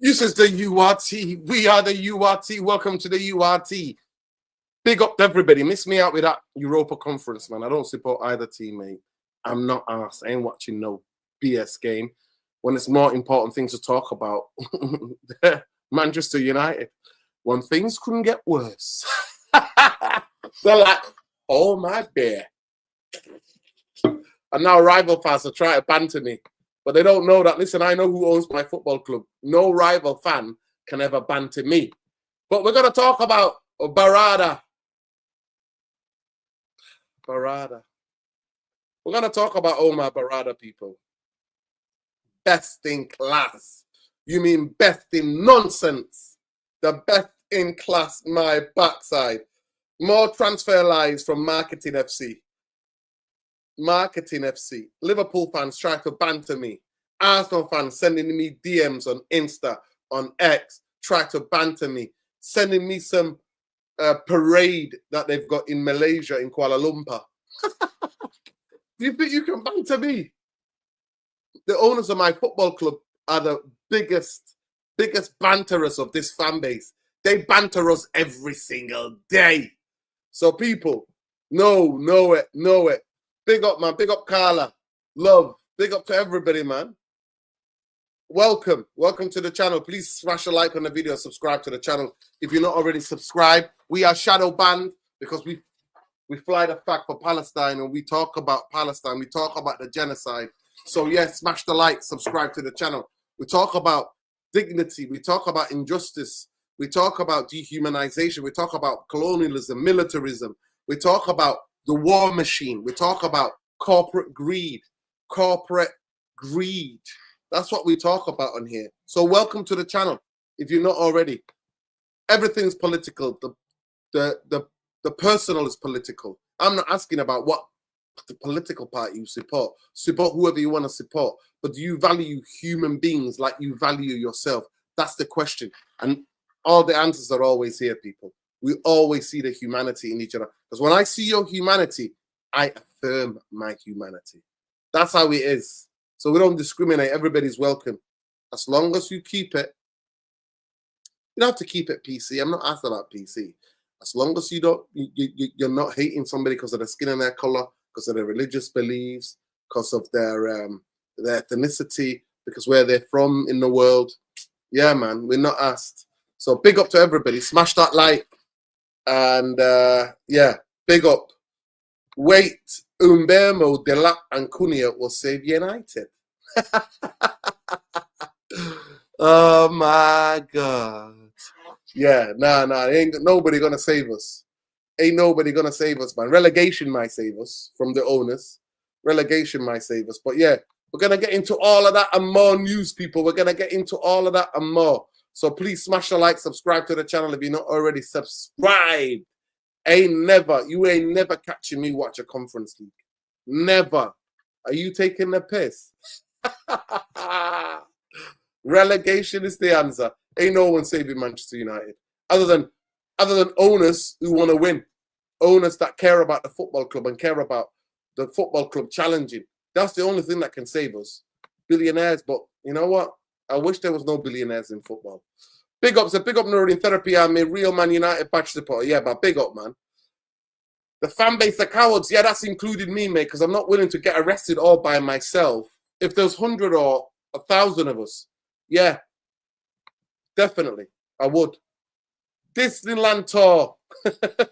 This is the URT. We are the URT. Welcome to the URT. Big up to everybody. Miss me out with that Europa Conference, man. I don't support either team, mate. I'm not asked. I ain't watching no BS game when it's more important things to talk about. Manchester United. When things couldn't get worse. They're like, oh my bear. And now rival fans are trying to banter me. But they don't know that, listen, I know who owns my football club. No rival fan can ever banter me. But we're going to talk about Berrada. Berrada. We're going to talk about Omar Berrada, people. Best in class. You mean best in nonsense. The best in class, my backside. More transfer lies from Marketing FC. Marketing FC. Liverpool fans try to banter me. Arsenal fans sending me DMs on Insta, on X, try to banter me. Sending me some parade that they've got in Malaysia, in Kuala Lumpur. Do you think you can banter me? The owners of my football club are the biggest banterers of this fan base. They banter us every single day. So people, know it. Big up, man. Big up, Carla. Love. Big up to everybody, man. Welcome to the channel. Please smash a like on the video, subscribe to the channel. If you're not already subscribed, we are shadow banned because we fly the flag for Palestine and we talk about Palestine. We talk about the genocide. So yes, smash the like, subscribe to the channel. We talk about dignity. We talk about injustice. We talk about dehumanization. We talk about colonialism, militarism. We talk about the war machine. We talk about corporate greed. That's what we talk about on here. So welcome to the channel. If you're not already, everything's political. The personal is political. I'm not asking about what the political party you support. Support whoever you want to support. But do you value human beings like you value yourself? That's the question. And all the answers are always here, people. We always see the humanity in each other. Because when I see your humanity, I affirm my humanity. That's how it is. So we don't discriminate. Everybody's welcome. As long as you keep it, you don't have to keep it PC. I'm not asked about PC. As long as you don't, you're not hating somebody because of their skin and their color, because of their religious beliefs, because of their ethnicity, because where they're from in the world. Yeah, man, we're not asked. So big up to everybody. Smash that like. And yeah, big up. Wait, Umbermo, Delap, and Cunha will save United. Oh my God. Yeah, nah, ain't nobody gonna save us. Ain't nobody gonna save us, man. Relegation might save us from the owners. Relegation might save us. But yeah, we're gonna get into all of that and more news, people. We're gonna get into all of that and more. So please smash a like, subscribe to the channel if you're not already subscribed. You ain't never catching me watch a conference league. Never. Are you taking the piss? Relegation is the answer. Ain't no one saving Manchester United. Other than owners who want to win. Owners that care about the football club and care about the football club challenging. That's the only thing that can save us. Billionaires, but you know what? I wish there was no billionaires in football. Big up Nuruddin Therapy. I'm a real Man United patch supporter. Yeah, but big up, man. The fan base, the cowards. Yeah, that's included me, mate, because I'm not willing to get arrested all by myself. If there's 100 or 1,000 of us, yeah, definitely, I would. Disneyland tour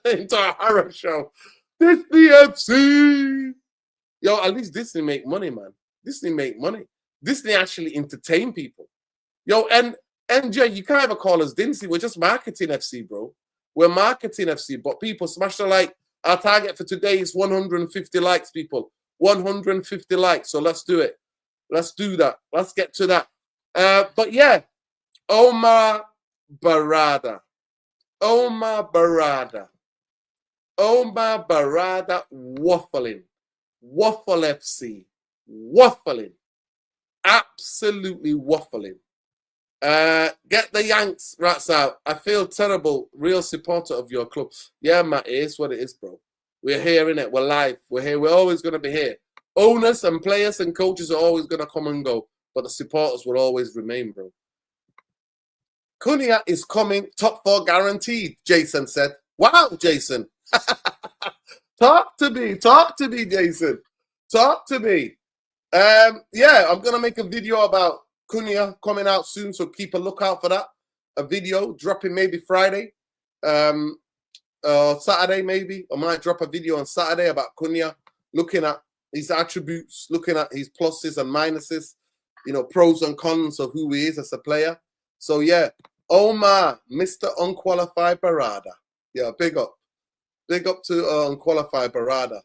into a horror show. Disney FC. Yo, at least Disney make money, man. Disney make money. Disney actually entertain people. Yo, and NJ, you can't ever call us Dincy. We're just Marketing FC, bro. We're Marketing FC. But people, smash the like. Our target for today is 150 likes, people. 150 likes. So let's do it. Let's do that. Let's get to that. But yeah, Omar Berrada. Omar Berrada. Omar Berrada waffling. Waffle FC. Waffling. Absolutely waffling. Get the Yanks rats out. I feel terrible. Real supporter of your club. Yeah, Matt, it is what it is, bro. We're here, innit? We're live. We're here. We're always going to be here. Owners and players and coaches are always going to come and go, but the supporters will always remain, bro. Cunha is coming, top 4 guaranteed, Jason said. Wow, Jason. Talk to me, Jason. Talk to me. Yeah, I'm going to make a video about Cunha coming out soon, so keep a lookout for that. A video dropping maybe Friday, Saturday maybe. I might drop a video on Saturday about Cunha, looking at his attributes, looking at his pluses and minuses, you know, pros and cons of who he is as a player. So, yeah, Omar, Mr. Unqualified Berrada. Yeah, big up. Big up to Unqualified Berrada.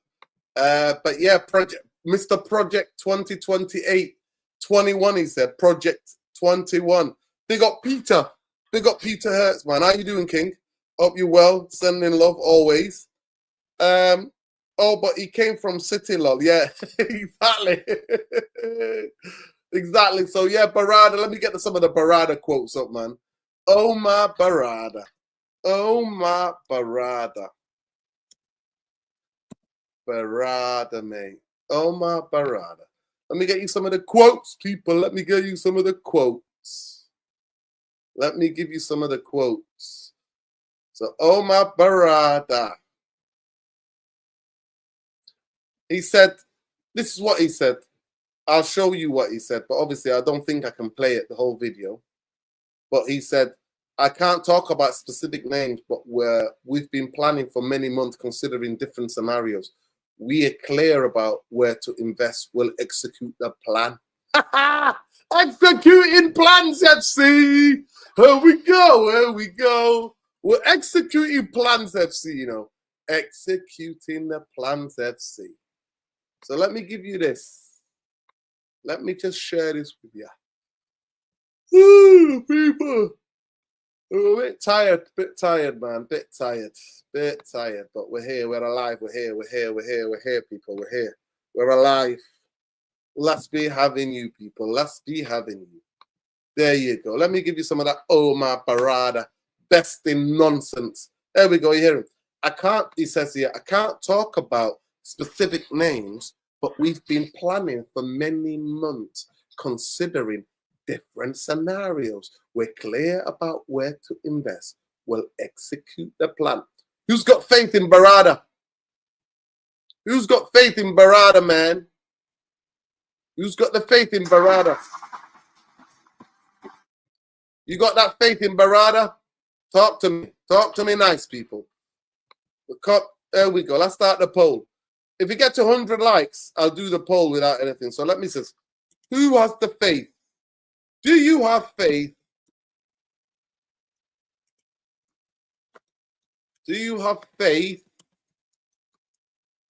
But, yeah, Mr. Project 2028, 21, he said. Project 21. Big up Peter. Big up Peter Hertz, man. How you doing, King? Hope you're well. Sending love always. Oh, but he came from City, lol. Yeah, exactly. Exactly. So, yeah, Berrada. Let me get to some of the Berrada quotes up, man. Omar Berrada. Omar Berrada. Berrada, mate. Omar Berrada. Let me get you some of the quotes, people. Let me get you some of the quotes. Let me give you some of the quotes. So, Omar Berrada. He said, this is what he said. I'll show you what he said, but obviously I don't think I can play it, the whole video. But he said, I can't talk about specific names, but we've been planning for many months, considering different scenarios. We are clear about where to invest. We'll execute the plan. Executing plans, FC. Here we go. Here we go. We're executing plans, FC, you know. Executing the plans, FC. So let me give you this. Let me just share this with you. Ooh, people. We're a bit tired, man. Bit tired. But we're here. We're alive. We're here, people. We're here. We're alive. Let's be having you, people. Let's be having you. There you go. Let me give you some of that Omar Berrada. Best in nonsense. There we go. You hear him. He says here, I can't talk about specific names, but we've been planning for many months, considering different scenarios. We're clear about where to invest. We'll execute the plan. Who's got faith in Berrada? Who's got faith in Berrada, man? Who's got the faith in Berrada? You got that faith in Berrada? Talk to me. Talk to me nice, people. There we go. Let's start the poll. If we get to 100 likes, I'll do the poll without anything. So let me say, who has the faith? Do you have faith? Do you have faith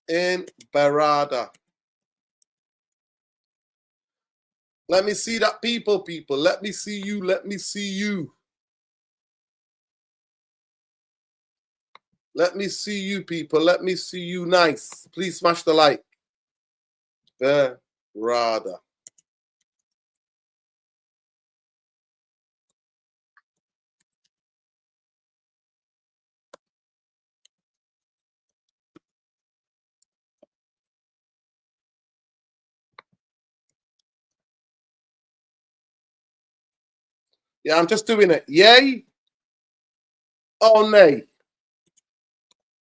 in Berrada? Let me see that, people. Let me see you. Let me see you. Let me see you, people. Let me see you nice. Please smash the like. Berrada. Yeah, I'm just doing it. Yay? Oh, nay.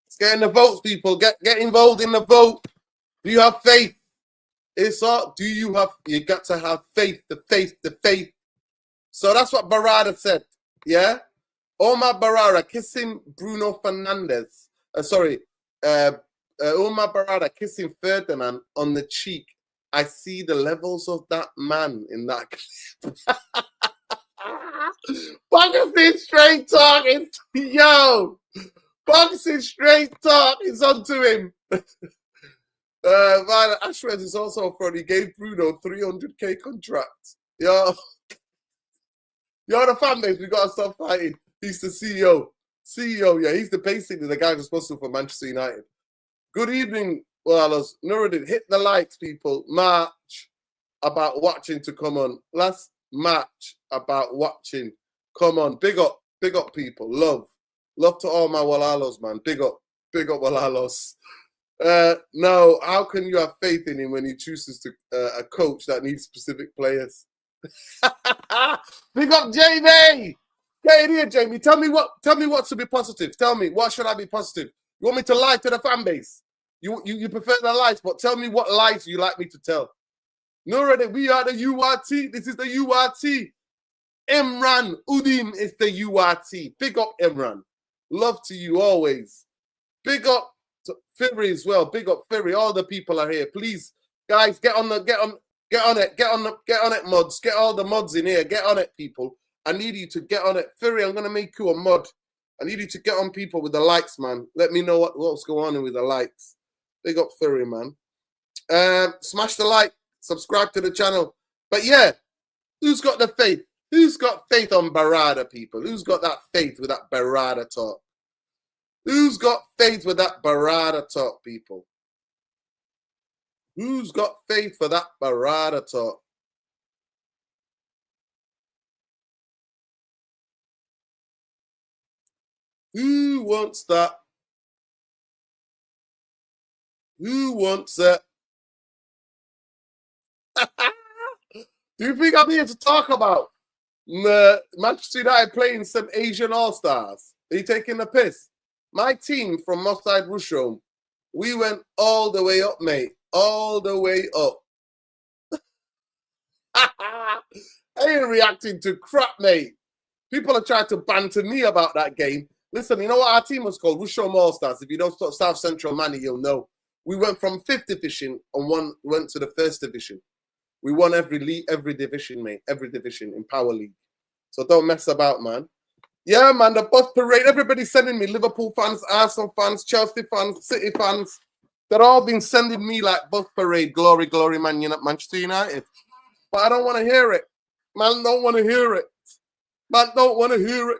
Let's get in the votes, people. Get involved in the vote. Do you have faith? It's all. Do you have? You got to have faith. The faith. So that's what Berrada said. Yeah. Omar Berrada kissing Bruno Fernandes. Omar Berrada kissing Ferdinand on the cheek. I see the levels of that man in that clip. Boxing straight talking. Yo. Boxing straight talk is onto him. Ashworth is also a fraud. He gave Bruno 300k contract. Yo, the fan base. We gotta stop fighting. He's the CEO. Yeah, he's basically the guy responsible for Manchester United. Good evening, Wallace. Nuruddin, hit the likes, people. March about watching to come on. Last match about watching. Come on, big up, people. Love to all my Wallalos, man. Big up Wallalos. No, how can you have faith in him when he chooses to a coach that needs specific players? Big up JB. Get in here, Jamie. Tell me what to be positive. Tell me what should I be positive. You want me to lie to the fan base? You prefer the lies, but tell me what lies you like me to tell. No, we are the URT. This is the URT. Imran Udim is the URT. Big up Imran. Love to you always. Big up to Ferry as well. Big up Ferry. All the people are here. Please, guys, get on it, mods. Get all the mods in here. Get on it, people. I need you to get on it. Ferry, I'm gonna make you a mod. I need you to get on people with the likes, man. Let me know what's going on with the likes. Big up Ferry, man. Smash the like, subscribe to the channel. But yeah, who's got the faith? Who's got faith on Berrada, people? Who's got that faith with that Berrada talk? Who's got faith with that Berrada talk, people? Who's got faith for that Berrada talk? Who wants that? Who wants it? Do you think I'm here to talk about Manchester United playing some Asian All-Stars? Are you taking the piss? My team from Mossad Rusholme, we went all the way up, mate. All the way up. I ain't reacting to crap, mate. People are trying to banter me about that game. Listen, you know what our team was called? Rusholme All-Stars. If you don't stop South Central Manny, you'll know. We went from 5th division and went to the 1st division. We won every league, every division, mate. Every division in Power League. So don't mess about, man. Yeah, man, the bus parade. Everybody's sending me Liverpool fans, Arsenal fans, Chelsea fans, City fans. They're all been sending me like bus parade, glory, glory, man, Manchester United. But I don't want to hear it. Man, don't want to hear it. Man, don't want to hear it.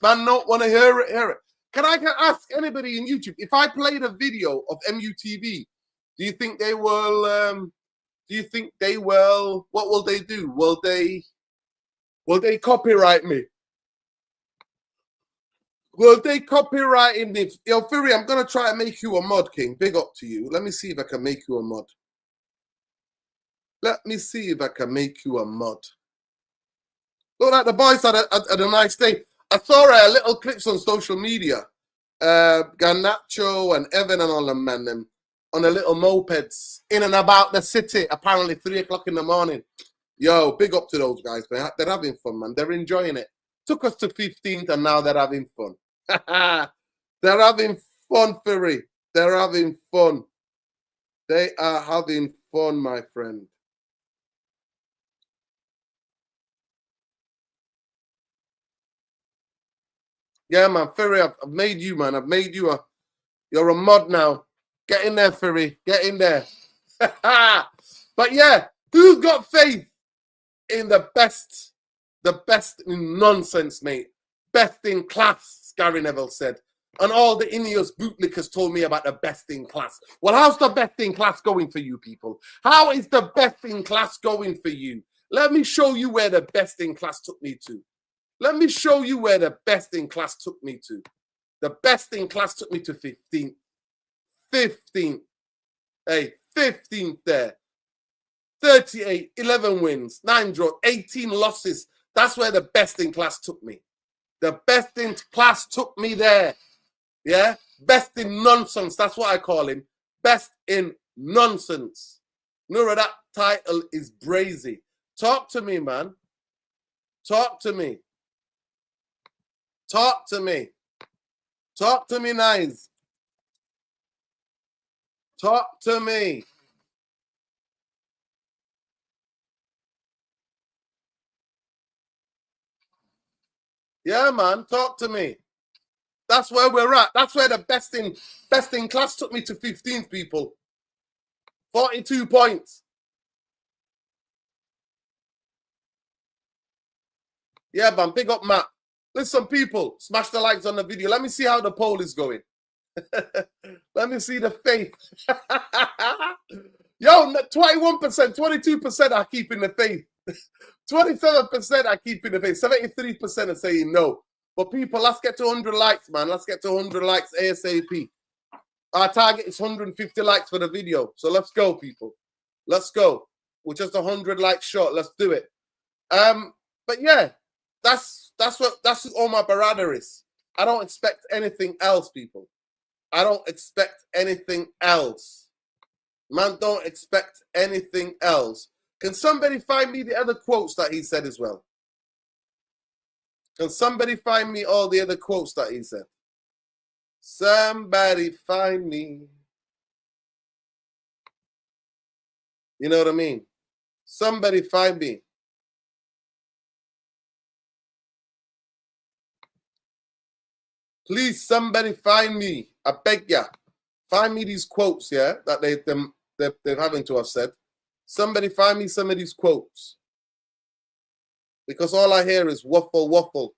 Man, don't want to hear it. Can I ask anybody in YouTube, if I played a video of MUTV, do you think they will, what will they do? Will they copyright me? Will they copyright in this? Yo, Fury, I'm going to try and make you a mod, King. Big up to you. Let me see if I can make you a mod. Let me see if I can make you a mod. Look like the boys had a nice day. I saw little clips on social media. Garnacho and Evan and all them, man, them on the little mopeds in and about the city, apparently 3 o'clock in the morning. Yo, big up to those guys, man. They're having fun, man. They're enjoying it. Took us to 15th and now they're having fun. They're having fun, Fury. They're having fun. They are having fun, my friend. Yeah, man, Fury, I've made you, man. I've made you you're a mod now. Get in there, Fury. Get in there. But yeah, who's got faith in the best in nonsense, mate? Best in class, Gary Neville said. And all the Ineos bootlickers told me about the best in class. Well, how's the best in class going for you people? How is the best in class going for you? Let me show you where the best in class took me to. Let me show you where the best in class took me to. The best in class took me to 15th. 15th. Hey, 15th there. 38, 11 wins, 9 draws, 18 losses. That's where the best in class took me. The best in class took me there. Yeah? Best in nonsense. That's what I call him. Best in nonsense. Nura, that title is brazy. Talk to me, man. Talk to me. Talk to me. Talk to me nice. Talk to me. Yeah, man, talk to me. That's where we're at. That's where the best in class took me to 15th, people. 42 points. Yeah, man, big up, Matt. Listen, people, smash the likes on the video. Let me see how the poll is going. Let me see the faith. Yo, 21%, 22% are keeping the faith. 27% are keeping the faith. 73% are saying no. But people, let's get to 100 likes, man. Let's get to 100 likes ASAP. Our target is 150 likes for the video. So let's go, people. Let's go. We're just 100 likes short. Let's do it. But yeah, that's That's what Omar Berrada is. I don't expect anything else, people. I don't expect anything else. Man, don't expect anything else. Can somebody find me the other quotes that he said as well? Can somebody find me all the other quotes that he said? Somebody find me. You know what I mean? Somebody find me. Please, somebody find me. I beg ya. Find me these quotes, yeah, that they're having to have said. Somebody find me some of these quotes. Because all I hear is waffle, waffle.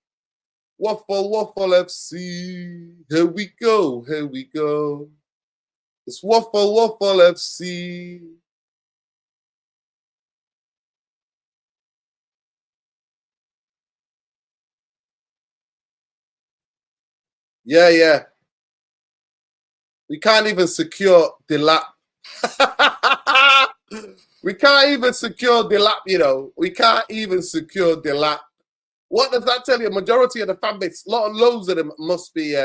Waffle, waffle, FC. Here we go, here we go. It's waffle, waffle, FC. Yeah, yeah. We can't even secure the lap. We can't even secure the lap, you know. We can't even secure the lap. What does that tell you? Majority of the fan base, loads of them must be,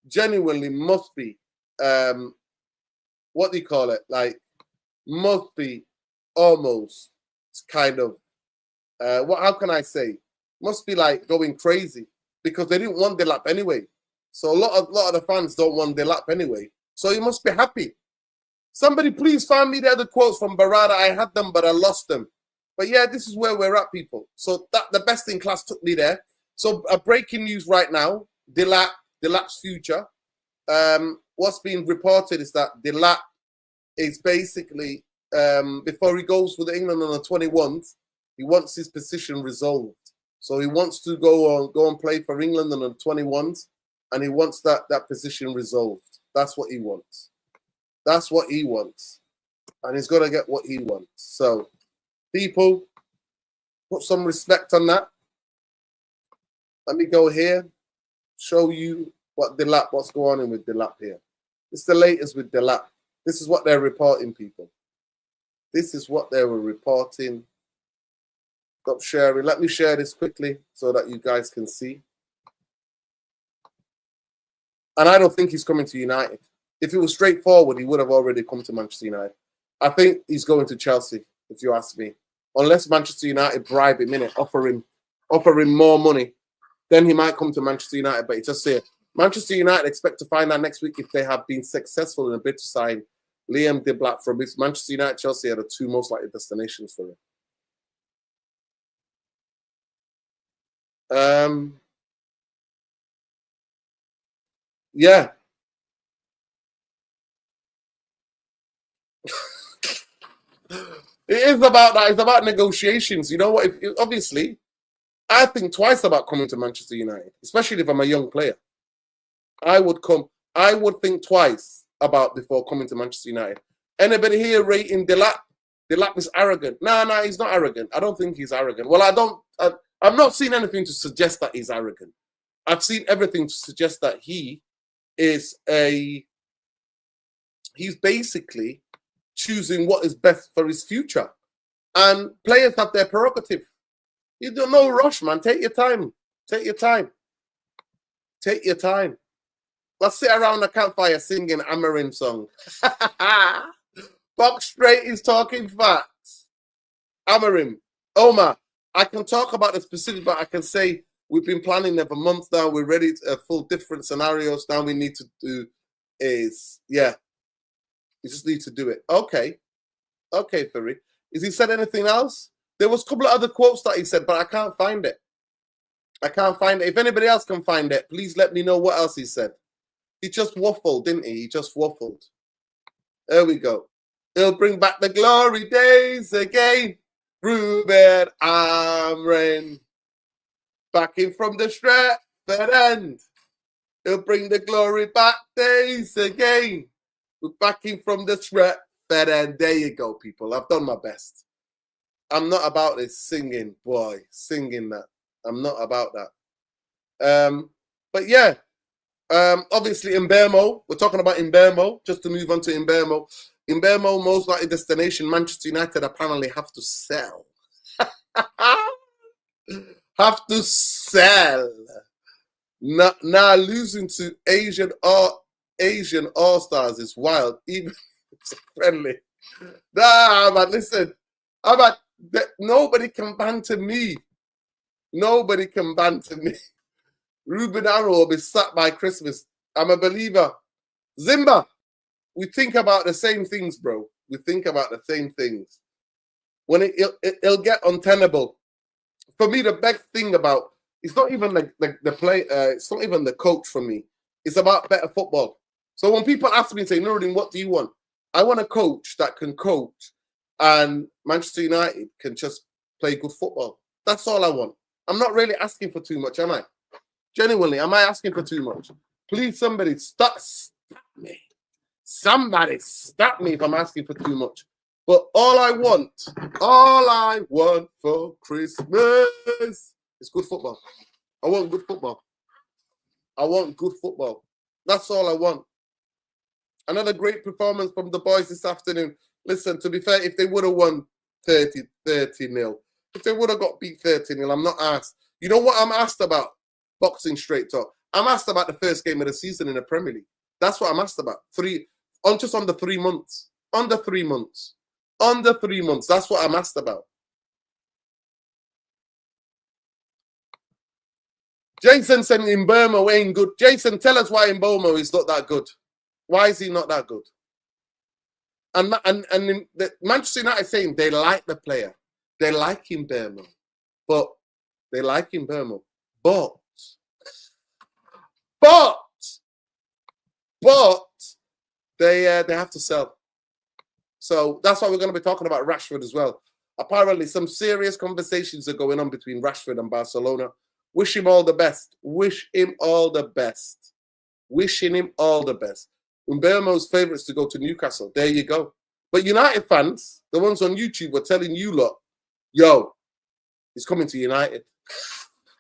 genuinely must be, what do you call it? Like, must be almost kind of, how can I say? Must be like going crazy because they didn't want the lap anyway. So a lot of the fans don't want the lap anyway. So you must be happy. Somebody please find me the other quotes from Berrada. I had them, but I lost them. But yeah, this is where we're at, people. So that the best in class took me there. So breaking news right now, the lap's future. What's being reported is that the lap is basically, before he goes for the England on the 21st, he wants his position resolved. So he wants to go and play for England on the 21st, and he wants that position resolved. That's what he wants. That's what he wants. And he's got to get what he wants. So, people, put some respect on that. Let me go here, show you what's going on with the lap here. This is the latest with the lap. This is what they're reporting, people. This is what they were reporting. Stop sharing. Let me share this quickly so that you guys can see. And I don't think he's coming to United. If it was straightforward, he would have already come to Manchester United. I think he's going to Chelsea, if you ask me. Unless Manchester United bribe him, offer him more money, then he might come to Manchester United. But it's just here. Manchester United expect to find out next week if they have been successful in a bid to sign Liam De Black from Manchester United. Chelsea are the two most likely destinations for him. Yeah. It is about that. It's about negotiations. You know what? Obviously, I think twice about coming to Manchester United, especially if I'm a young player. I would think twice about before coming to Manchester United. Anybody here rating De Lap? De Lap is arrogant. No, he's not arrogant. I don't think he's arrogant. Well, I've not seen anything to suggest that he's arrogant. I've seen everything to suggest that he's basically choosing what is best for his future. And players have their prerogative. You don't know rush, man. Take your time. Take your time. Take your time. Let's sit around the campfire singing Amarim song. Box Straight is talking facts. Amarim. Omar, I can talk about the specific, but I can say we've been planning them for months now. We're ready to full different scenarios. Now we need to do is, yeah. You just need to do it. Okay. Okay, Farid. Has he said anything else? There was a couple of other quotes that he said, but I can't find it. I can't find it. If anybody else can find it, please let me know what else he said. He just waffled, didn't he? He just waffled. There we go. He'll bring back the glory days again. Ruben Amrin. Backing from the Stretford end. He'll bring the glory back days again. We're backing from the Stretford end. There you go, people. I've done my best. I'm not about this singing, boy. Singing that. I'm not about that. But yeah. Obviously, Mbemo, we're talking about Mbemo, just to move on to Mbemo. Mbemo, most likely destination, Manchester United apparently have to sell. Have to sell. Now losing to Asian All-Stars is wild. Even it's friendly. Nah, but listen. Nobody can banter me. Nobody can banter me. Ruben Arrow will be sacked by Christmas. I'm a believer. Zimba, we think about the same things, bro. We think about the same things. When it'll get untenable. For me, the best thing about it's not even the play. It's not even the coach for me. It's about better football. So when people ask me and say, Nuruddin, what do you want? I want a coach that can coach, and Manchester United can just play good football. That's all I want. I'm not really asking for too much, am I? Genuinely, am I asking for too much? Please, somebody stop me. Somebody stop me if I'm asking for too much. But all I want for Christmas is good football. I want good football. I want good football. That's all I want. Another great performance from the boys this afternoon. Listen, to be fair, if they would have won 30-0, if they would have got beat 30-0, I'm not asked. You know what I'm asked about? Boxing straight talk. I'm asked about the first game of the season in the Premier League. That's what I'm asked about. Just under 3 months. Under 3 months. Under 3 months. That's what I'm asked about. Jason said in Burma ain't good. Jason, tell us why in Burma is not that good. Why is he not that good? And the Manchester United saying they like the player. They like him Burma. But they like him Burma. But they have to sell. So that's why we're going to be talking about Rashford as well. Apparently, some serious conversations are going on between Rashford and Barcelona. Wish him all the best. Wish him all the best. Wishing him all the best. Umbermo's favourites to go to Newcastle. There you go. But United fans, the ones on YouTube, were telling you lot, yo, he's coming to United.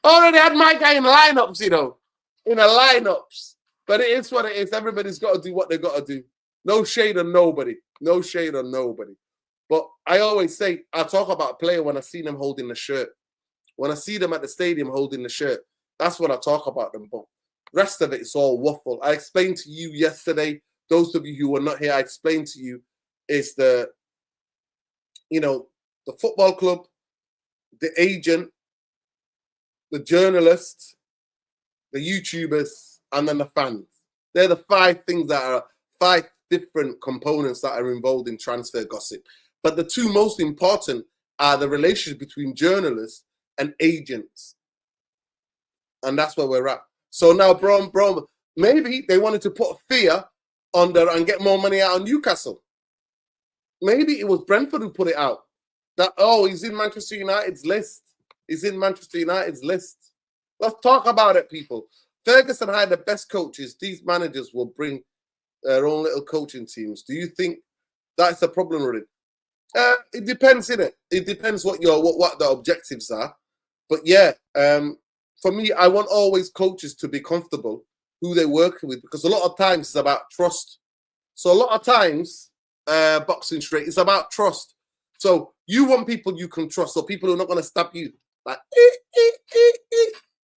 Already had my guy in lineups, you know. In the lineups. But it is what it is. Everybody's got to do what they got to do. No shade on nobody. No shade on nobody. But I always say, I talk about a player when I see them holding the shirt. When I see them at the stadium holding the shirt, that's when I talk about them. But rest of it is all waffle. I explained to you yesterday, those of you who were not here, I explained to you, is the football club, the agent, the journalists, the YouTubers, and then the fans. They're the 5 things that are 5 different components that are involved in transfer gossip. But the 2 most important are the relationship between journalists and agents. And that's where we're at. So now, bro, maybe they wanted to put fear on there and get more money out of Newcastle. Maybe it was Brentford who put it out. That, he's in Manchester United's list. He's in Manchester United's list. Let's talk about it, people. Ferguson hired the best coaches. These managers will bring their own little coaching teams. Do you think that's a problem with it? It depends, innit? It depends what the objectives are. But yeah, for me, I want always coaches to be comfortable who they're working with, because a lot of times it's about trust. So a lot of times, boxing straight, it's about trust. So you want people you can trust, so people who are not going to stab you. Like,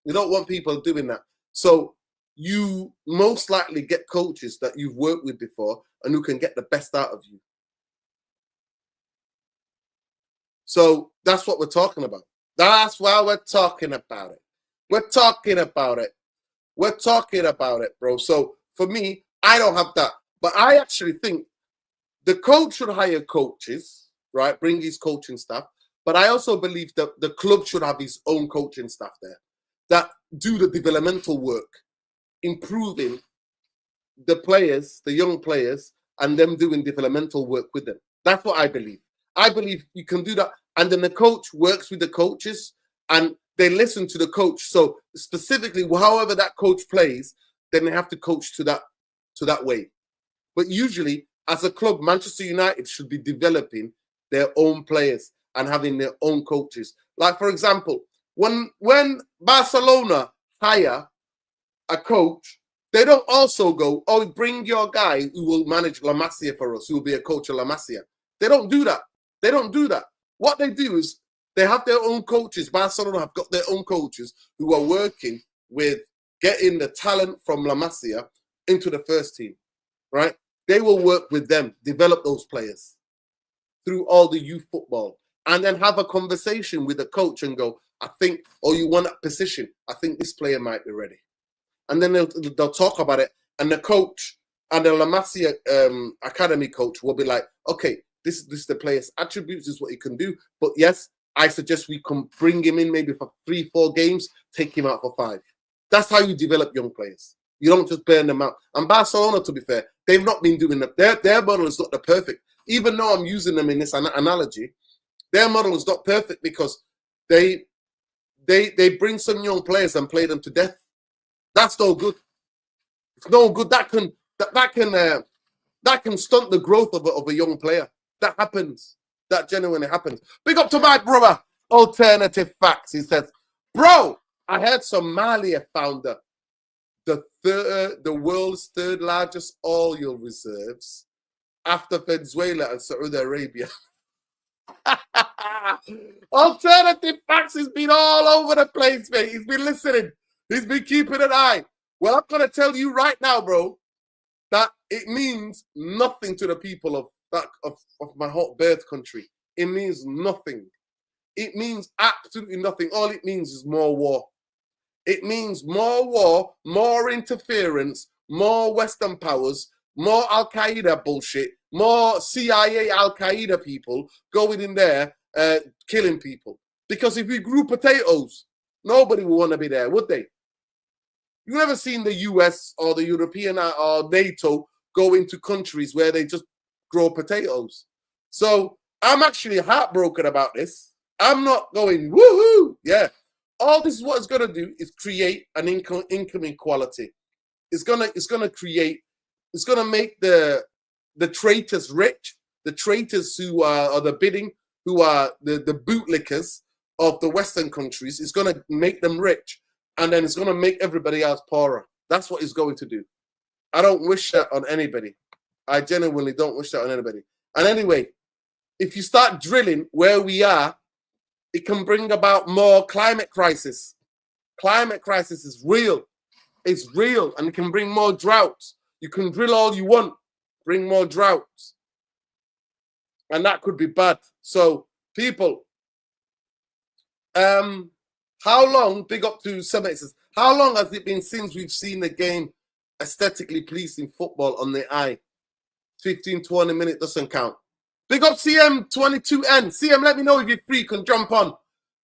you don't want people doing that. So you most likely get coaches that you've worked with before and who can get the best out of you. So that's what we're talking about. That's why we're talking about it. We're talking about it. We're talking about it, bro. So for me, I don't have that. But I actually think the coach should hire coaches, right? Bring his coaching staff. But I also believe that the club should have his own coaching staff there that do the developmental work, improving the players, the young players, and them doing developmental work with them. That's what I believe. I believe you can do that. And then the coach works with the coaches and they listen to the coach. So specifically, however that coach plays, then they have to coach to that way. But usually, as a club, Manchester United should be developing their own players and having their own coaches. Like, for example, when Barcelona hire a coach, they don't also go, bring your guy who will manage La Masia for us, who will be a coach of La Masia. They don't do that. They don't do that. What they do is They have their own coaches. Barcelona have got their own coaches who are working with getting the talent from La Masia into the first team, right? They will work with them, develop those players through all the youth football, and then have a conversation with the coach and go, I think, oh, you want that position. I think this player might be ready. And then they'll talk about it. And the coach and the La Masia academy coach will be like, okay, this is the player's attributes, this is what he can do. But yes, I suggest we can bring him in maybe for 3-4 games, take him out for 5. That's how you develop young players. You don't just burn them out. And Barcelona, to be fair, they've not been doing that. Their model is not the perfect. Even though I'm using them in this analogy, their model is not perfect because they bring some young players and play them to death. That's no good. It's no good. That can stunt the growth of a young player. That happens. That genuinely happens. Big up to my brother, Alternative Facts. He says, bro, I heard Somalia found the world's 3rd largest oil reserves after Venezuela and Saudi Arabia. Alternative Facts has been all over the place, mate. He's been listening. He's been keeping an eye. Well, I'm going to tell you right now, bro, that it means nothing to the people of my hot birth country. It means nothing. It means absolutely nothing. All it means is more war. It means more war, more interference, more Western powers, more Al-Qaeda bullshit, more CIA Al-Qaeda people going in there killing people. Because if we grew potatoes, nobody would want to be there, would they? You've never seen the US or the European or NATO go into countries where they just grow potatoes. So I'm actually heartbroken about this. I'm not going, woohoo, yeah. All this is what it's going to do is create an income inequality. It's going to make the traitors rich, the traitors who are the bidding, who are the bootlickers of the Western countries. It's going to make them rich, and then it's going to make everybody else poorer. That's what it's going to do. I don't wish that on anybody. I genuinely don't wish that on anybody. And anyway, if you start drilling where we are, it can bring about more climate crisis. Climate crisis is real. It's real, and it can bring more droughts. You can drill all you want, bring more droughts. And that could be bad. So, people, how long, big up to Summit, says, how long has it been since we've seen the game aesthetically pleasing football on the eye? 15, 20 minutes doesn't count. Big up CM22N. CM, let me know if you're free, you can jump on.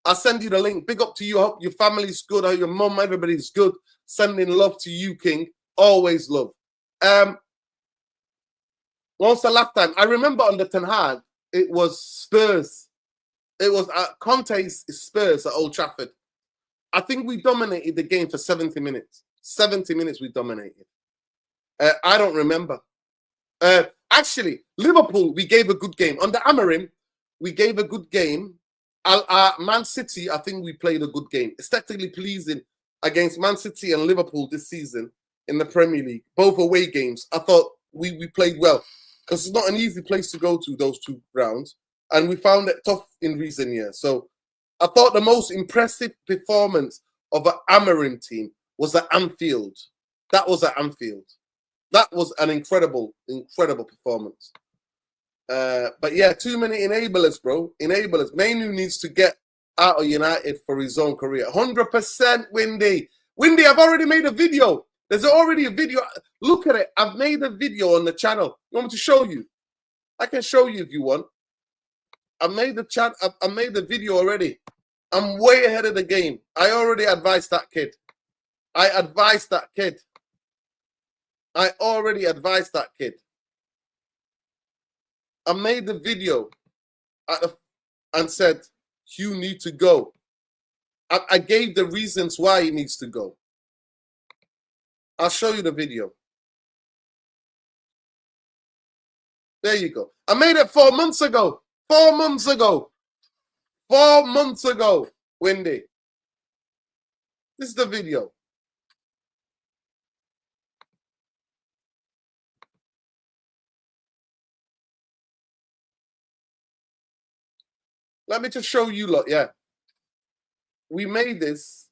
I'll send you the link. Big up to you. I hope your family's good. I hope your mum, everybody's good. Sending love to you, King. Always love. Once the last time, I remember under Ten Hag, it was Spurs. It was Conte's Spurs at Old Trafford. I think we dominated the game for 70 minutes. 70 minutes we dominated. I don't remember. Actually, Liverpool, we gave a good game. Under Amarim, we gave a good game. Man City, I think we played a good game. Aesthetically pleasing against Man City and Liverpool this season in the Premier League. Both away games. I thought we played well. Because it's not an easy place to go to, those 2 rounds. And we found it tough in recent years. So I thought the most impressive performance of an Amarim team was at Anfield. That was at Anfield. That was an incredible, incredible performance. But yeah, too many enablers, bro. Enablers. Mainu needs to get out of United for his own career. 100% Windy. Windy, I've already made a video. There's already a video. Look at it. I've made a video on the channel. You want me to show you? I can show you if you want. I made the video already. I'm way ahead of the game. I already advised that kid. I already advised that kid. I made the video and said, you need to go. I gave the reasons why he needs to go. I'll show you the video. There you go. I made it 4 months ago. 4 months ago. 4 months ago, Wendy. This is the video. Let me just show you lot, yeah. We made this.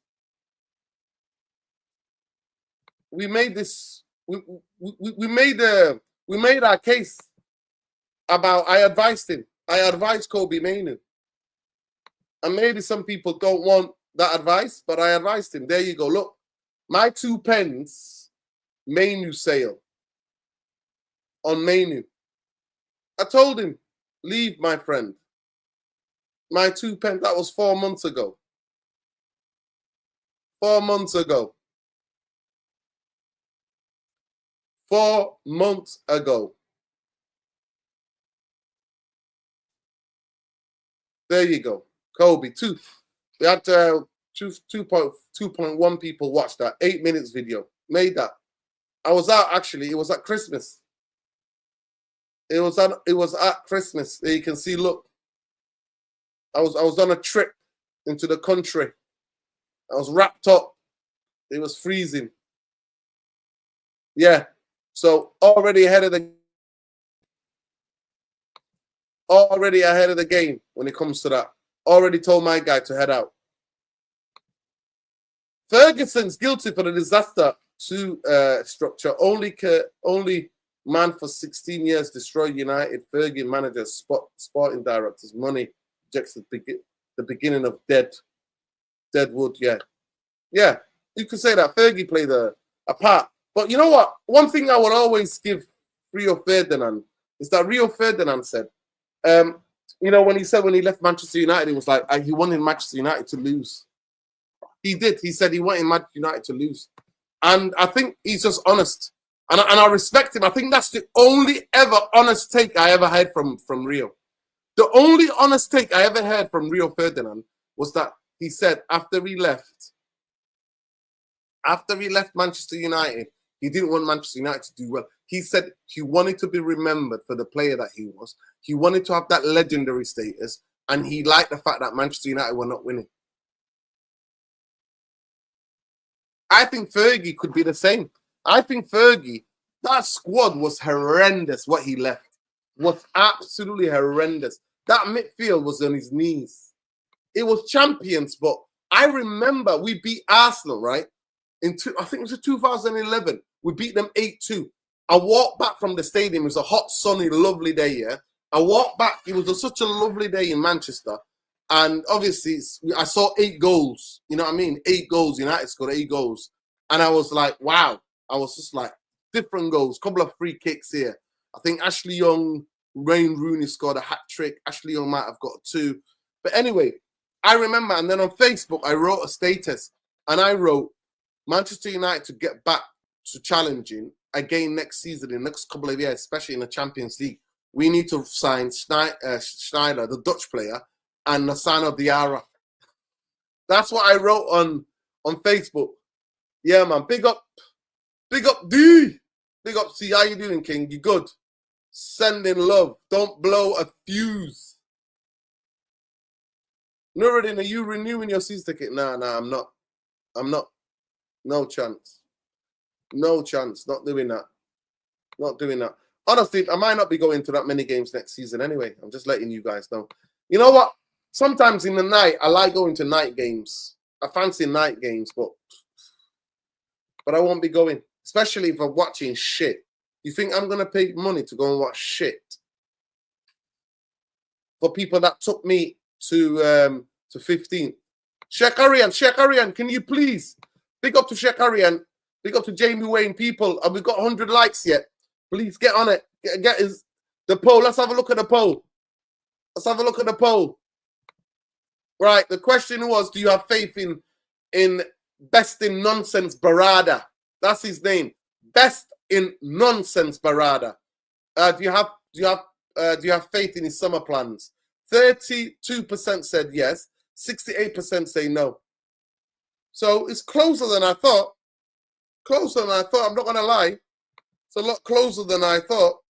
We made this. We made our case about. I advised him. I advised Kobe Mainu. And maybe some people don't want that advice, but I advised him. There you go. Look, my 2 pence Mainu sale on Mainu. I told him, leave, my friend. My 2 pence, that was 4 months ago. 4 months ago. 4 months ago. There you go. Kobe, we had 2.1 people watch that 8 minutes video. Made that. I was out actually. It was at Christmas. It was at Christmas. There you can see. Look, I was on a trip into the country. I was wrapped up. It was freezing. Yeah. So already ahead of the game when it comes to that. Already told my guy to head out. Ferguson's guilty for the disaster to structure. Only man for 16 years destroyed United. Fergie manager, sporting directors, money rejects the beginning of Deadwood. Yeah, yeah. You could say that Fergie played a part. But you know what? One thing I would always give Rio Ferdinand is that Rio Ferdinand said, you know, when he left Manchester United, he was like, he wanted Manchester United to lose. He did. He said he wanted Manchester United to lose. And I think he's just honest. And I respect him. I think that's the only ever honest take I ever heard from Rio. The only honest take I ever heard from Rio Ferdinand was that he said after he left Manchester United, he didn't want Manchester United to do well. He said he wanted to be remembered for the player that he was. He wanted to have that legendary status, and he liked the fact that Manchester United were not winning. I think Fergie could be the same. I think Fergie, that squad was horrendous. What he left was absolutely horrendous. That midfield was on his knees. It was champions, but I remember we beat Arsenal, right? I think it was 2011. We beat them 8-2. I walked back from the stadium. It was a hot, sunny, lovely day, yeah? I walked back. It was such a lovely day in Manchester. And obviously, I saw 8 goals. You know what I mean? 8 goals. United scored 8 goals. And I was like, wow. I was just like, different goals. Couple of free kicks here. I think Ashley Young, Wayne Rooney scored a hat-trick. Ashley Young might have got 2. But anyway, I remember. And then on Facebook, I wrote a status. And I wrote, Manchester United to get back to challenging again next season, in the next couple of years, especially in the Champions League. We need to sign Schneider, the Dutch player, and Nassano Diarra. That's what I wrote on Facebook. Yeah, man. Big up D. Big up C. How you doing, King? You good? Sending love. Don't blow a fuse. Nuruddin, are you renewing your season ticket? Nah, I'm not. No chance. No chance. Not doing that. Not doing that. Honestly, I might not be going to that many games next season anyway. I'm just letting you guys know. You know what? Sometimes in the night, I like going to night games. I fancy night games, but I won't be going. Especially if I'm watching shit. You think I'm going to pay money to go and watch shit? For people that took me to 15. Shekarian, can you please? Big up to Shekarian. Big up to Jamie Wayne. People, have we got 100 likes yet? Please get on it. Get the poll. Let's have a look at the poll. Right. The question was, do you have faith in Best in Nonsense Berrada? That's his name. Best in Nonsense Berrada. Do you have faith in his summer plans? 32% said yes. 68% say no. So it's closer than I thought. I'm not going to lie. It's a lot closer than I thought.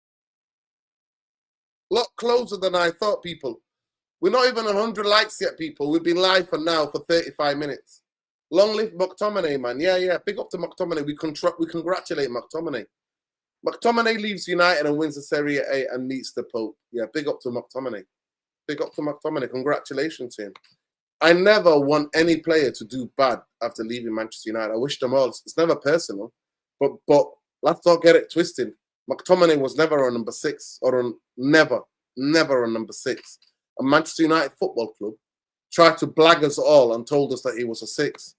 People. We're not even 100 likes yet, people. We've been live for 35 minutes. Long live McTominay, man. Yeah. Big up to McTominay. We congratulate McTominay. McTominay leaves United and wins the Serie A and meets the Pope. Yeah, big up to McTominay. Big up to McTominay. Congratulations to him. I never want any player to do bad after leaving Manchester United. I wish them all. It's never personal. But let's not get it twisted. McTominay was never on number 6 or on never on number 6. A Manchester United Football Club tried to blag us all and told us that he was a 6.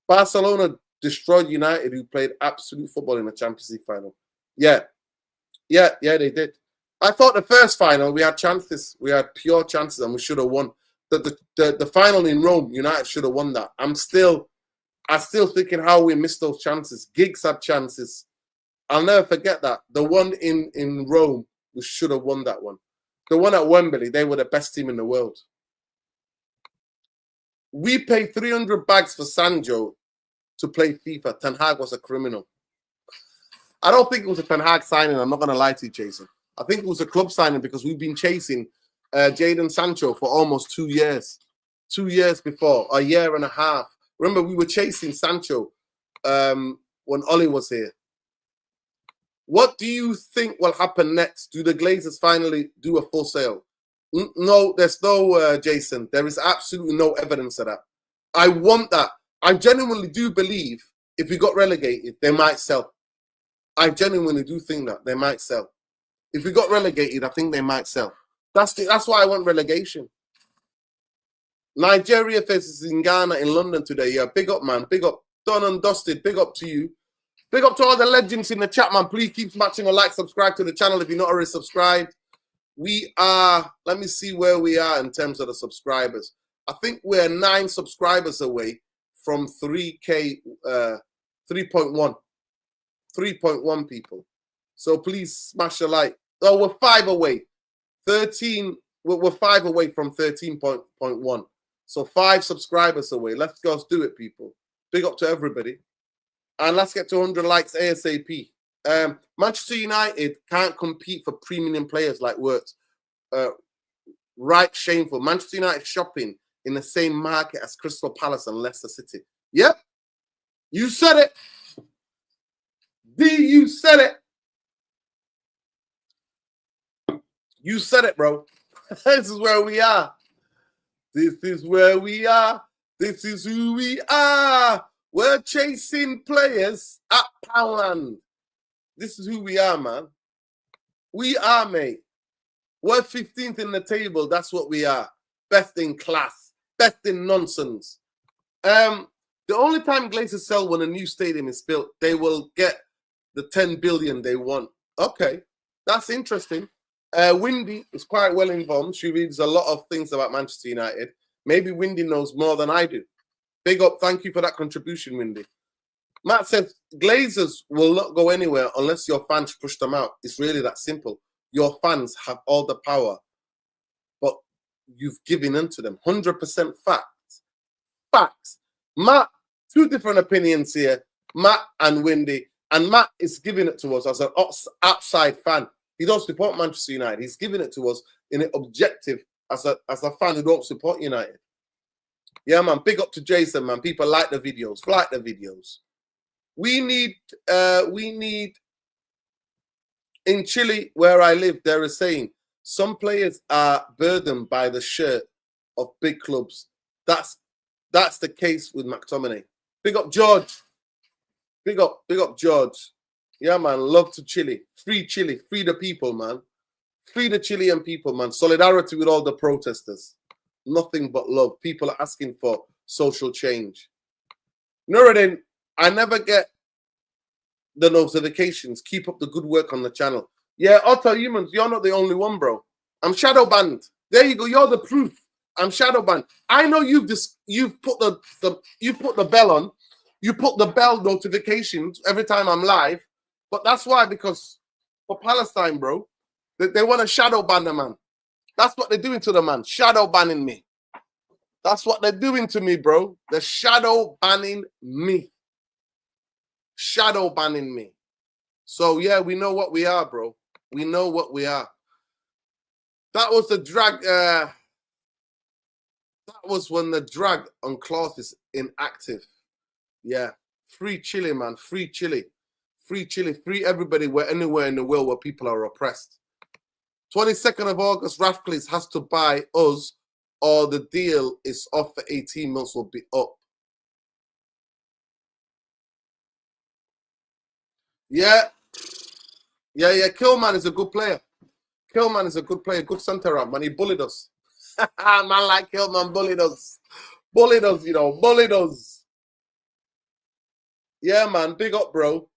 Barcelona destroyed United, who played absolute football in the Champions League final. Yeah, they did. I thought the first final we had chances. We had pure chances and we should have won. The final in Rome, United should have won that. I'm still thinking how we missed those chances. Giggs had chances. I'll never forget that. The one in Rome, we should have won that one. The one at Wembley, they were the best team in the world. We paid 300 bags for Sancho to play FIFA. Ten Hag was a criminal. I don't think it was a Ten Hag signing. I'm not going to lie to you, Jason. I think it was a club signing because we've been chasing Jadon Sancho for almost 2 years. 2 years before, a year and a half. Remember, we were chasing Sancho when Ollie was here. What do you think will happen next? Do the Glazers finally do a full sale? No, there's no, Jason. There is absolutely no evidence of that. I want that. I genuinely do believe if we got relegated, they might sell. I genuinely do think that they might sell. If we got relegated, I think they might sell. That's why I want relegation. Nigeria faces in Ghana in London today. Yeah, big up, man. Big up. Done and dusted. Big up to you. Big up to all the legends in the chat, man. Please keep smashing a like, subscribe to the channel if you're not already subscribed. We are, let me see where we are in terms of the subscribers. I think we're 9 subscribers away from 3K, 3.1. 3.1 people. So please smash a like. Oh, we're 5 away. 13, we're 5 away from 13.1. So 5 subscribers away. Let's go do it, people. Big up to everybody. And let's get to 100 likes ASAP. Manchester United can't compete for premium players like Wirtz. Right, shameful. Manchester United shopping in the same market as Crystal Palace and Leicester City. Yep. You said it. You said it. You said it, bro. This is where we are. This is where we are. This is who we are. We're chasing players at Poundland. This is who we are, man. We are, mate. We're 15th in the table. That's what we are. Best in class. Best in nonsense. The only time Glazers sell when a new stadium is built, they will get the 10 billion they want. Okay. That's interesting. Windy is quite well informed. She reads a lot of things about Manchester United. Maybe Windy knows more than I do. Big up. Thank you for that contribution, Windy. Matt says, Glazers will not go anywhere unless your fans push them out. It's really that simple. Your fans have all the power, but you've given in to them. 100% facts. Facts. Matt, 2 different opinions here. Matt and Windy. And Matt is giving it to us as an outside fan. He don't support Manchester United. He's giving it to us in an objective as a fan who don't support United. Yeah, man. Big up to Jason, man. People like the videos. Like the videos. We need in Chile, where I live, there is saying some players are burdened by the shirt of big clubs. That's the case with McTominay. Big up George. Big up George. Yeah, man. Love to Chile. Free Chile. Free the people, man. Free the Chilean people, man. Solidarity with all the protesters. Nothing but love. People are asking for social change. Nuruddin, I never get the notifications. Keep up the good work on the channel. Yeah, Otto Humans, you're not the only one, bro. I'm shadow banned. There you go. You're the proof. I'm shadow banned. I know you've put the bell on. You put the bell notifications every time I'm live. But that's why, because for Palestine, bro, they want to shadow ban the man. That's what they're doing to the man. Shadow banning me. That's what they're doing to me, bro. They're shadow banning me. Shadow banning me. So, yeah, we know what we are, bro. We know what we are. That was the drag. That was when the drag on cloth is inactive. Yeah. Free Chile, man. Free Chile. Free Chile. Free everybody. Anywhere in the world where people are oppressed. 22nd of August, Ratcliffe has to buy us or the deal is off for 18 months will be up. Yeah. Killman is a good player. Killman is a good player, good centre man. He bullied us. Man like Killman bullied us. Bullied us, you know, bullied us. Yeah, man. Big up, bro.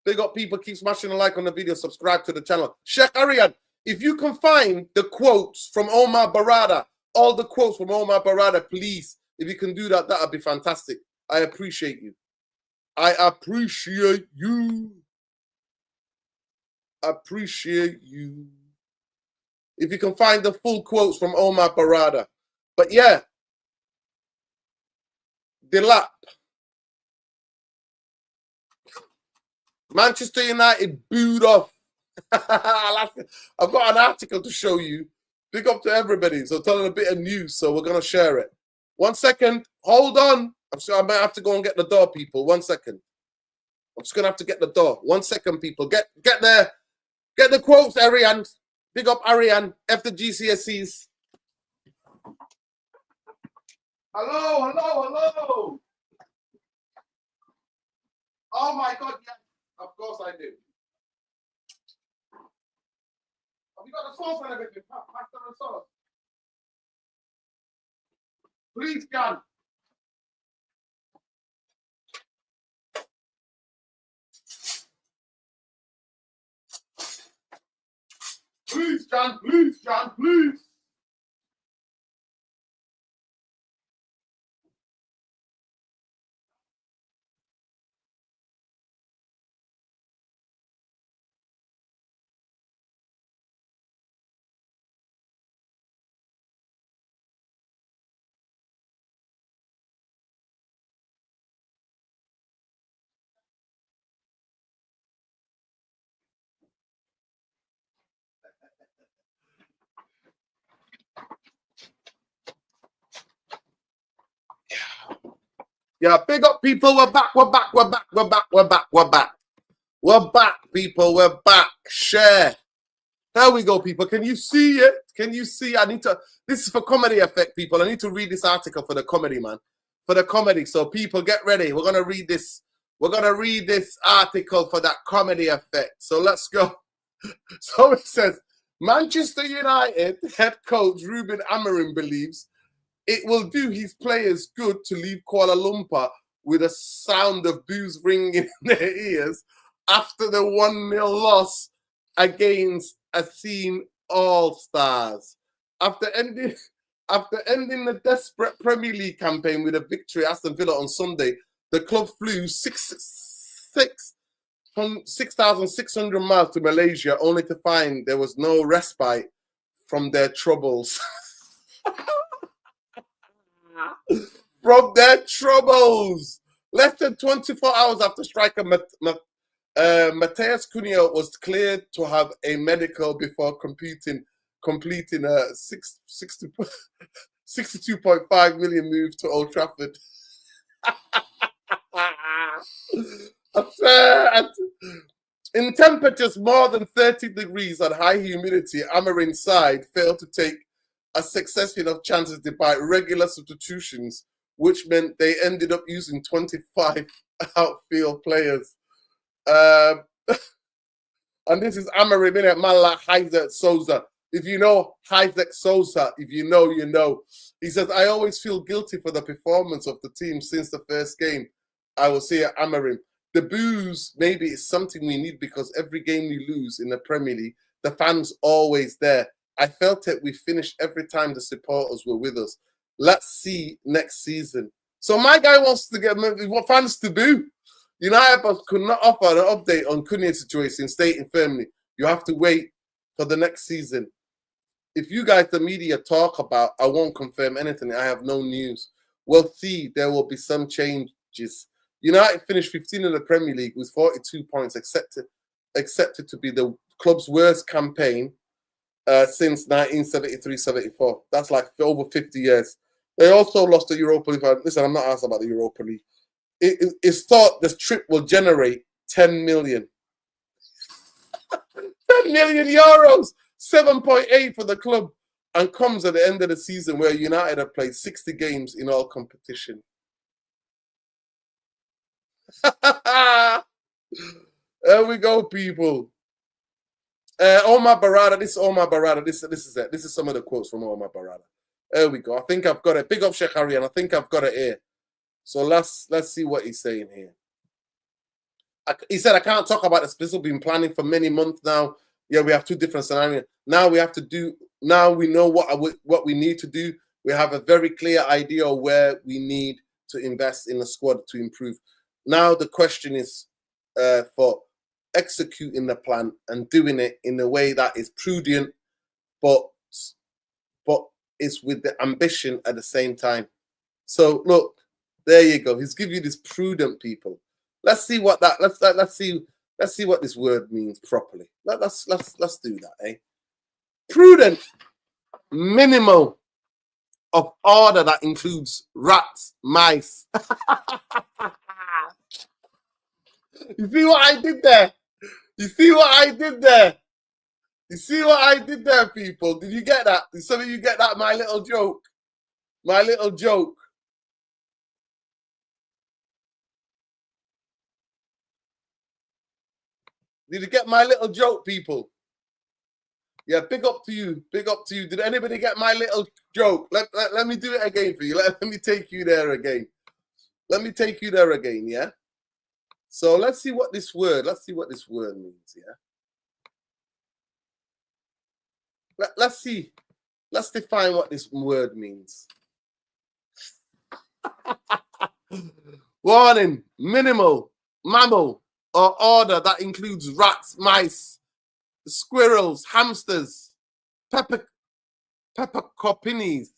Big up, people. Keep smashing a like on the video. Subscribe to the channel. Sheikh Arian, if you can find the quotes from Omar Berrada, all the quotes from Omar Berrada, please. If you can do that, that would be fantastic. I appreciate you. I appreciate you. Appreciate you. If you can find the full quotes from Omar Berrada. But yeah, the lap. Manchester United booed off. I've got an article to show you. Big up to everybody. So telling a bit of news. So we're going to share it. 1 second. Hold on. I'm sure I might have to go and get the door, people. 1 second. I'm just going to have to get the door. 1 second, people. Get there. Get the quotes, Ariane. Big up, Ariane. F the GCSEs. Hello, hello, hello. Oh, my God. Yeah. Of course I do. Have you got the sauce and everything? Pass the sauce. Please, John. Please, John. Please, John. Please. Yeah, big up, people. We're back. We're back. We're back. We're back. We're back. We're back. We're back, people. We're back. Share. There we go, people. Can you see it? Can you see? I need to. This is for comedy effect, people. I need to read this article for the comedy, man. For the comedy. So, people, get ready. We're gonna read this. We're gonna read this article for that comedy effect. So let's go. So it says, Manchester United head coach Ruben Amorim believes it will do his players good to leave Kuala Lumpur with a sound of boos ringing in their ears after the 1-0 loss against a scene All-Stars. After ending the desperate Premier League campaign with a victory at Aston Villa on Sunday, the club flew 6,600 miles to Malaysia only to find there was no respite from their troubles. From their troubles. Less than 24 hours after striker Mateus Cunha was cleared to have a medical before completing a 62.5 million move to Old Trafford. In temperatures more than 30 degrees and high humidity, Amorim's side failed to take a successful enough chances despite regular substitutions, which meant they ended up using 25 outfield players. And this is Amorim, innit? Man like Isaac Souza. If you know Isaac Souza, if you know, you know. He says, I always feel guilty for the performance of the team since the first game. I will say at Amorim. The boos maybe is something we need because every game we lose in the Premier League, the fans always there. I felt it. We finished every time the supporters were with us. Let's see next season. So my guy wants to get fans to boo. United could not offer an update on Cunha's situation, stating firmly, you have to wait for the next season. If you guys, the media, talk about, I won't confirm anything. I have no news. We'll see. There will be some changes. United finished 15 in the Premier League with 42 points, accepted to be the club's worst campaign since 1973-74. That's like over 50 years. They also lost the Europa League. Listen, I'm not asked about the Europa League. It's thought this trip will generate 10 million. 10 million euros. 7.8 for the club, and comes at the end of the season where United have played 60 games in all competition. There we go, people. Omar Berrada, this is Omar Berrada. This is it. This is some of the quotes from Omar Berrada. There we go. I think I've got it. Big up Sheikh Harry, and I think I've got it here. So let's see what he's saying here. He said, I can't talk about this. This has been planning for many months now. Yeah, we have two different scenarios. Now we have to do, now we know what we need to do. We have a very clear idea of where we need to invest in the squad to improve. Now the question is for executing the plan and doing it in a way that is prudent, but is with the ambition at the same time. So look, there you go. He's giving you this prudent, people. Let's see what that. Let's see what this word means properly. Let's do that, eh? Prudent, minimal of order that includes rats, mice. You see what I did there? You see what I did there? You see what I did there, people? Did you get that? Did some of you get that? My little joke. My little joke. Did you get my little joke, people? Yeah, big up to you. Big up to you. Did anybody get my little joke? Let me do it again for you. Let me take you there again. Let me take you there again, yeah? So let's see what this word means, yeah? Let's see. Let's define what this word means. Warning, minimal, mammal, or order that includes rats, mice, squirrels, hamsters, peppercorpinis,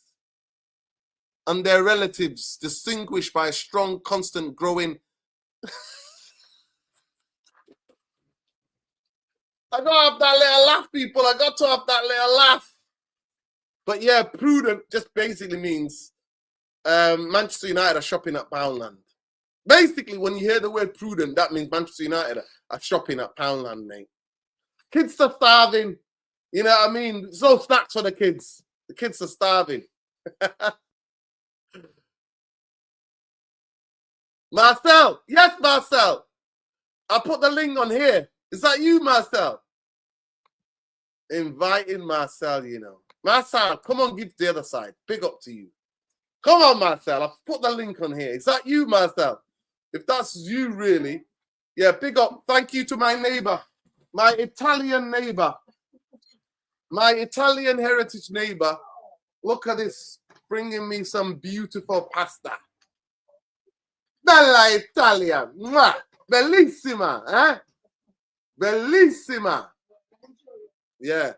and their relatives, distinguished by a strong, constant growing. I gotta have that little laugh, people. I got to have that little laugh. But yeah, prudent just basically means Manchester United are shopping at Poundland. Basically, when you hear the word prudent, that means Manchester United are shopping at Poundland, mate. Kids are starving. You know what I mean? There's no snacks for the kids. The kids are starving. Marcel. Yes, Marcel. I'll put the link on here. Is that you, Marcel? Inviting Marcel, you know. Marcel, come on, give the other side. Big up to you. Come on, Marcel. I've put the link on here. Is that you, Marcel? If that's you, really, yeah, big up. Thank you to my neighbor, my Italian neighbor, my Italian heritage neighbor. Look at this, bringing me some beautiful pasta. Bella Italia. Mwah. Bellissima, eh? Bellissima. Yeah.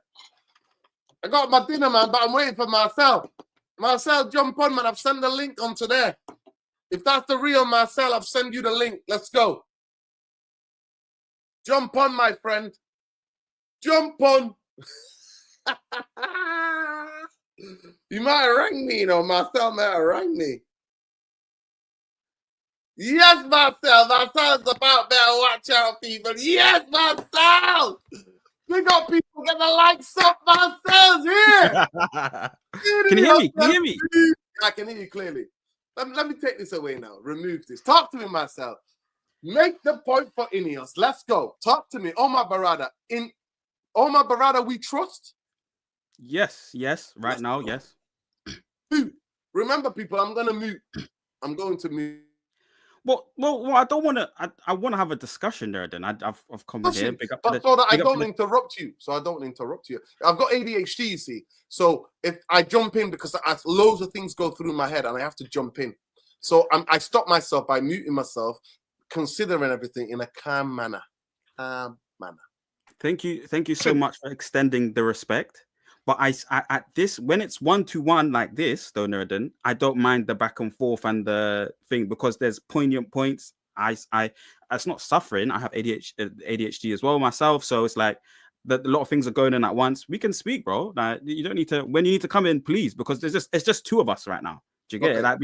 I got my dinner, man, but I'm waiting for Marcel. Marcel, jump on, man. I've sent the link onto there. If that's the real Marcel, I've sent you the link. Let's go. Jump on, my friend. Jump on. You might have rang me, you know. Marcel might have rang me. Yes, Marcel. Marcel's about better. Watch out, people. Yes, Marcel. Big up, people. Get the likes up. Marcel's here. Can you hear me? Can you hear me? I can hear you clearly. Let me take this away now. Remove this. Talk to me, Marcel. Make the point for Ineos. Let's go. Talk to me. Omar Berrada. In Omar Berrada, we trust? Yes. Right now, yes. Remember, people, I'm going to mute. I'm going to mute. Well, I don't want to. I want to have a discussion there. Then I've come in here, so that I don't interrupt you. I've got ADHD, you see. So if I jump in because loads of things go through my head and I have to jump in, so I stop myself by muting myself, considering everything in a calm manner. Thank you so much for extending the respect. But I at this, when it's 1-to-1 like this, though, Nuruddin, I don't mind the back and forth and the thing because there's poignant points. It's not suffering. I have ADHD as well myself, so it's like a lot of things are going on at once. We can speak, bro. Like you don't need to. When you need to come in, please, because it's just two of us right now. Do you get it? Like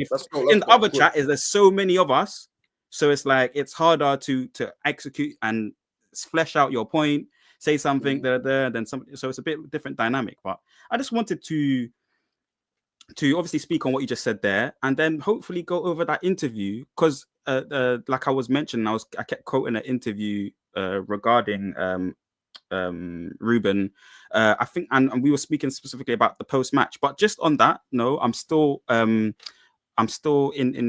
in the other chat, there's so many of us, so it's like it's harder to execute and flesh out your point. say something there, then some. So it's a bit different dynamic. But I just wanted to obviously speak on what you just said there, and then hopefully go over that interview because, like I was mentioning, I kept quoting an interview regarding Ruben. I think, and we were speaking specifically about the post match. But just on that, no, I'm still in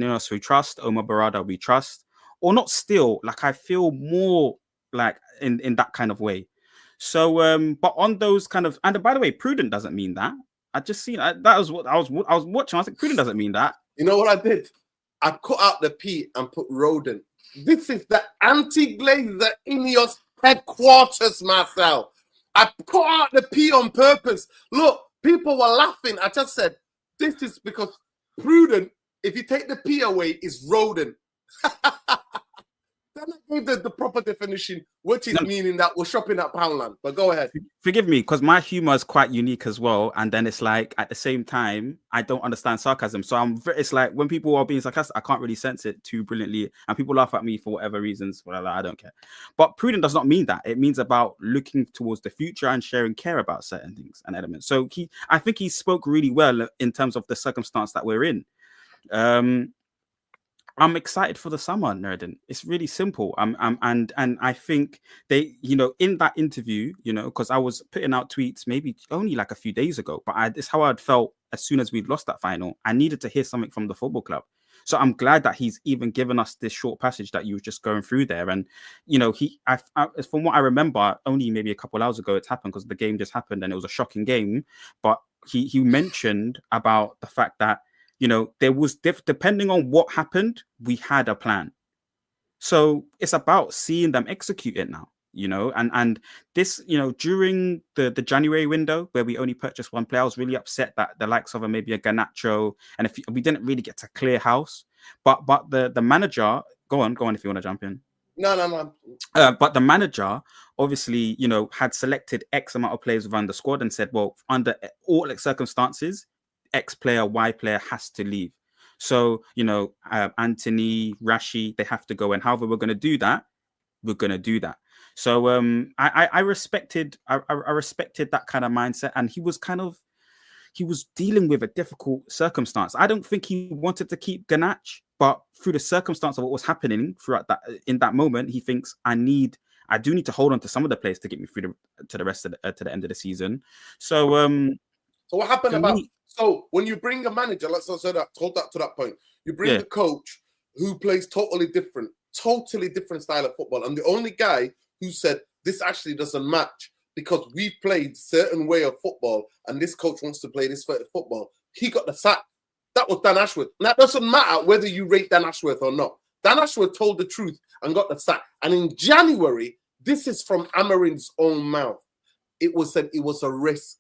us we trust Omar Berrada, we trust, or not still. Like I feel more like in that kind of way. So, but on those kind of, and by the way, prudent doesn't mean that. I just seen that was what I was watching. I was like, prudent doesn't mean that. You know what I did? I cut out the P and put rodent. This is the anti-Glazer Ineos headquarters, Marcel. I cut out the P on purpose. Look, people were laughing. I just said, this is because prudent, if you take the P away, is rodent. Then I gave the proper definition, which is meaning that we're shopping at Poundland. But go ahead. Forgive me, because my humor is quite unique as well. And then it's like, at the same time, I don't understand sarcasm. So it's like when people are being sarcastic, I can't really sense it too brilliantly. And people laugh at me for whatever reasons. Well, I don't care. But prudent does not mean that. It means about looking towards the future and sharing care about certain things and elements. So I think he spoke really well in terms of the circumstance that we're in. I'm excited for the summer, Nerdin. It's really simple. And I think they, in that interview, because I was putting out tweets maybe only like a few days ago, but it's how I'd felt as soon as we'd lost that final. I needed to hear something from the football club. So I'm glad that he's even given us this short passage that you were just going through there. And, from what I remember, only maybe a couple hours ago it's happened because the game just happened and it was a shocking game. But he mentioned about the fact that, there was depending on what happened, we had a plan. So it's about seeing them execute it now, and this, during the January window where we only purchased one player, I was really upset that the likes of maybe a Garnacho, and if we didn't really get to clear house, but the manager, go on if you want to jump in. No. But the manager obviously, had selected X amount of players within the squad and said, well, under all circumstances, X player, Y player has to leave. So, Anthony, Rashi, they have to go. And however we're going to do that, we're going to do that. So I respected that kind of mindset. And he was dealing with a difficult circumstance. I don't think he wanted to keep Garnacho, but through the circumstance of what was happening in that moment, he thinks I do need to hold on to some of the players to get me through to the rest of to the end of the season. So what happened so when you bring a manager, let's not say that, hold that to that point. You bring a coach who plays totally different style of football. And the only guy who said this actually doesn't match because we've played certain way of football and this coach wants to play this football, he got the sack. That was Dan Ashworth. And that doesn't matter whether you rate Dan Ashworth or not. Dan Ashworth told the truth and got the sack. And in January, this is from Amarin's own mouth. It was said it was a risk.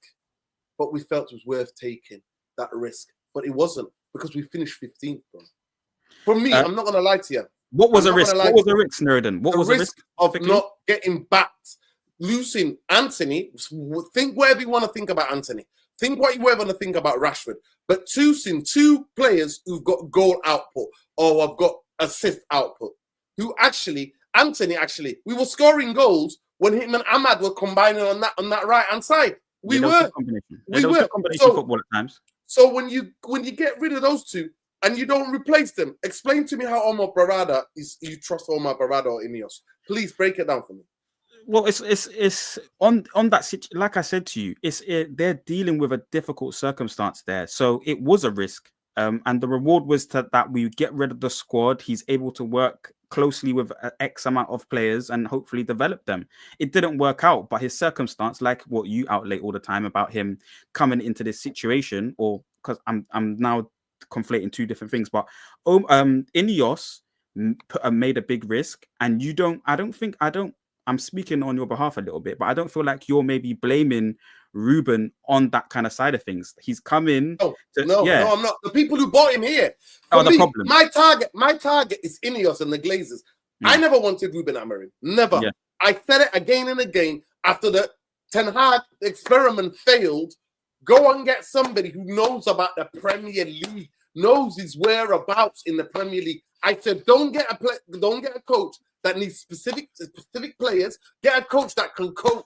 But we felt it was worth taking that risk. But it wasn't because we finished 15th, bro. For me, I'm not going to lie to you. What was a risk? What was a risk, Snowden? What was a risk of not getting backed, losing Anthony? Think whatever you want to think about Anthony. Think what you want to think about Rashford. But choosing two players who've got goal output or have got assist output, Anthony, we were scoring goals when him and Ahmad were combining on that right-hand side. We were. Combination football at times. So when you get rid of those two and you don't replace them, explain to me how Omar Berrada you trust Omar Berrada or Ineos. Please break it down for me. Well, it's on that. Like I said to you, they're dealing with a difficult circumstance there. So it was a risk, and the reward was that we get rid of the squad. He's able to work closely with X amount of players and hopefully develop them. It didn't work out, but his circumstance, like what you outlay all the time about him coming into this situation, or because I'm now conflating two different things, but Ineos made a big risk, and I'm speaking on your behalf a little bit, but I don't feel like you're maybe blaming Ruben on that kind of side of things. He's come in. No, I'm not. The people who bought him here. Problem. My target is Ineos and the Glazers. I never wanted Ruben Amorim. Never. Yeah. I said it again and again. After the Ten Hag experiment failed, go and get somebody who knows about the Premier League, knows his whereabouts in the Premier League. I said, don't get a coach that needs specific players. Get a coach that can coach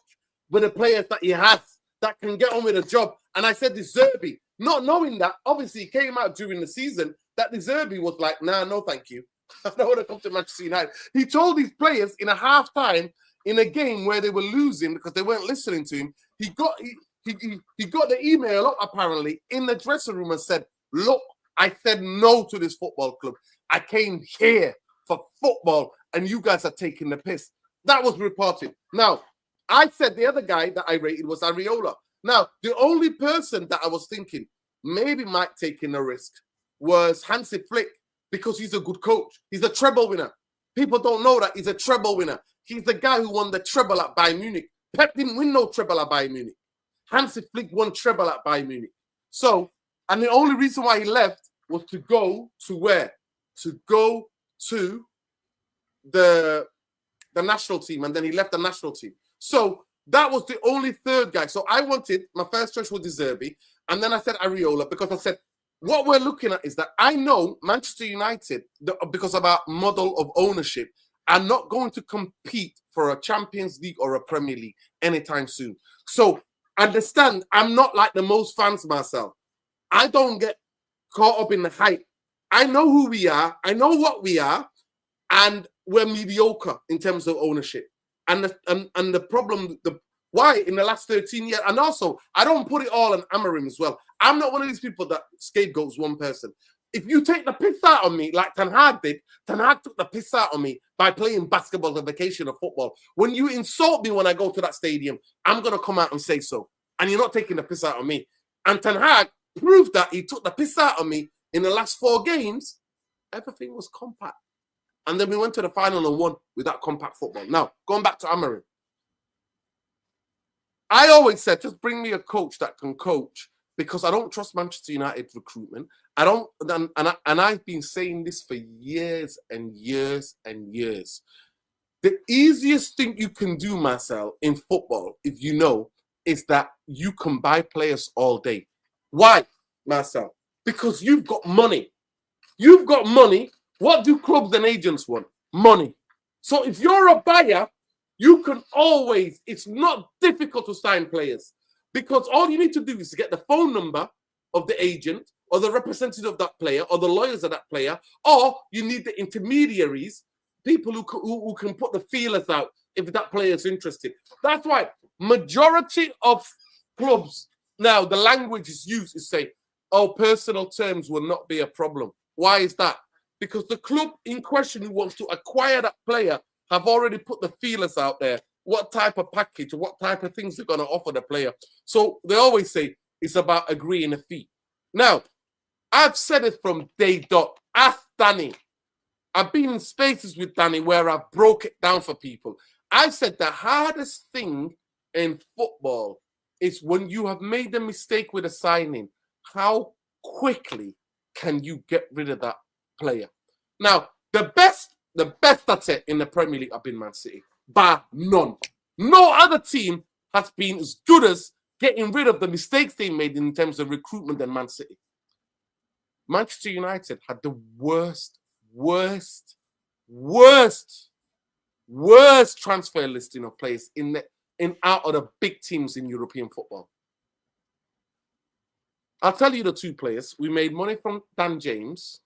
with the players that he has that can get on with a job. And I said De Zerbi, not knowing that, obviously, it came out during the season that De Zerbi was like, nah, no, thank you. I don't want to come to Manchester United. He told these players in a half-time in a game where they were losing because they weren't listening to him. He got the email up, apparently, in the dressing room and said, look, I said no to this football club. I came here for football, and you guys are taking the piss. That was reported. Now, I said the other guy that I rated was Areola. Now, the only person that I was thinking maybe might take in a risk was Hansi Flick, because he's a good coach. He's a treble winner. People don't know that he's a treble winner. He's the guy who won the treble at Bayern Munich. Pep didn't win no treble at Bayern Munich. Hansi Flick won treble at Bayern Munich. So, and the only reason why he left was to go to where? To go to the national team, and then he left the national team. So that was the only third guy. So I wanted, my first choice was De Zerbi, and then I said Areola, because I said, what we're looking at is that I know Manchester United, because of our model of ownership, are not going to compete for a Champions League or a Premier League anytime soon. So understand, I'm not like the most fans myself. I don't get caught up in the hype. I know who we are. I know what we are. And we're mediocre in terms of ownership. And the problem, why in the last 13 years, and also, I don't put it all on Amorim as well. I'm not one of these people that scapegoats one person. If you take the piss out of me, like Ten Hag did, Ten Hag took the piss out of me by playing basketball, the vacation of football. When you insult me when I go to that stadium, I'm going to come out and say so. And you're not taking the piss out of me. And Ten Hag proved that he took the piss out of me in the last 4 games. Everything was compact. And then we went to the final and won with that compact football. Now, going back to Amorim. I always said, just bring me a coach that can coach, because I don't trust Manchester United recruitment. I don't, and I've been saying this for years and years and years. The easiest thing you can do, Marcel, in football, if you know, is that you can buy players all day. Why, Marcel? Because you've got money. You've got money. What do clubs and agents want? Money. So if you're a buyer, you can always, it's not difficult to sign players, because all you need to do is to get the phone number of the agent or the representative of that player or the lawyers of that player, or you need the intermediaries, people who can put the feelers out if that player is interested. That's why majority of clubs now, the language is used is say, oh, personal terms will not be a problem. Why is that? Because the club in question who wants to acquire that player have already put the feelers out there, what type of package or what type of things they're going to offer the player. So they always say it's about agreeing a fee. Now, I've said it from day dot. Ask Danny. I've been in spaces with Danny where I broke it down for people. I said the hardest thing in football is when you have made a mistake with a signing, how quickly can you get rid of that player? Now, the best at it in the Premier League have been Man City, bar none. No other team has been as good as getting rid of the mistakes they made in terms of recruitment than Man City. Manchester United had the worst transfer listing of players in out of the big teams in European football. I'll tell you the 2 players. We made money from Dan James,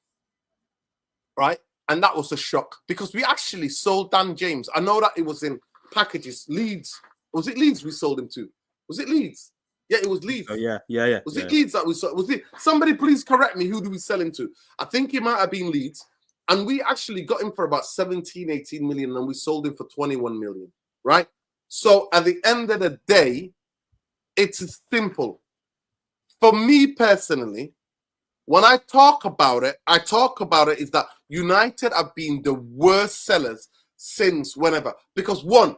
right? And that was a shock, because we actually sold Dan James. I know that it was in packages. Leeds. Was it Leeds we sold him to? Was it Leeds? Yeah, it was Leeds. Oh, yeah. Was it Leeds that we sold? Was it? Somebody please correct me. Who did we sell him to? I think it might have been Leeds. And we actually got him for about 17, 18 million, and we sold him for 21 million, right? So at the end of the day, it's simple. For me personally, when I talk about it is that United have been the worst sellers since whenever. Because one,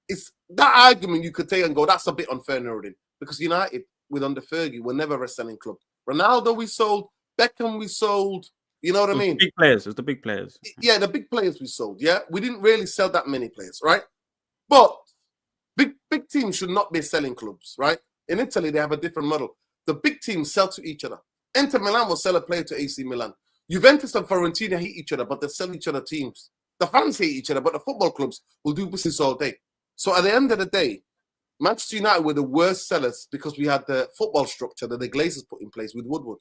it's that argument you could take and go, that's a bit unfair, Nuruddin. Because United, with under Fergie, were never a selling club. Ronaldo we sold, Beckham we sold, you know what I mean? Big players, it's the big players. Yeah, the big players we sold, yeah? We didn't really sell that many players, right? But big teams should not be selling clubs, right? In Italy, they have a different model. The big teams sell to each other. Inter Milan will sell a player to AC Milan. Juventus and Fiorentina hate each other, but they sell each other teams. The fans hate each other, but the football clubs will do business all day. So at the end of the day, Manchester United were the worst sellers because we had the football structure that the Glazers put in place with Woodward.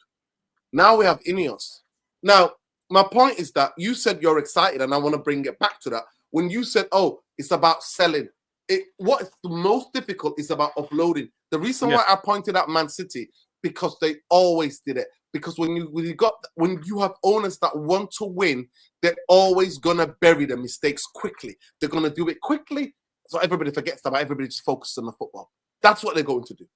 Now we have Ineos. Now, my point is that you said you're excited, and I want to bring it back to that. When you said, oh, it's about selling, what is the most difficult is about offloading. The reason why I pointed out Man City, because they always did it. Because when you have owners that want to win, they're always gonna bury the mistakes quickly. They're gonna do it quickly, so everybody forgets about. Everybody just focuses on the football. That's what they're going to do.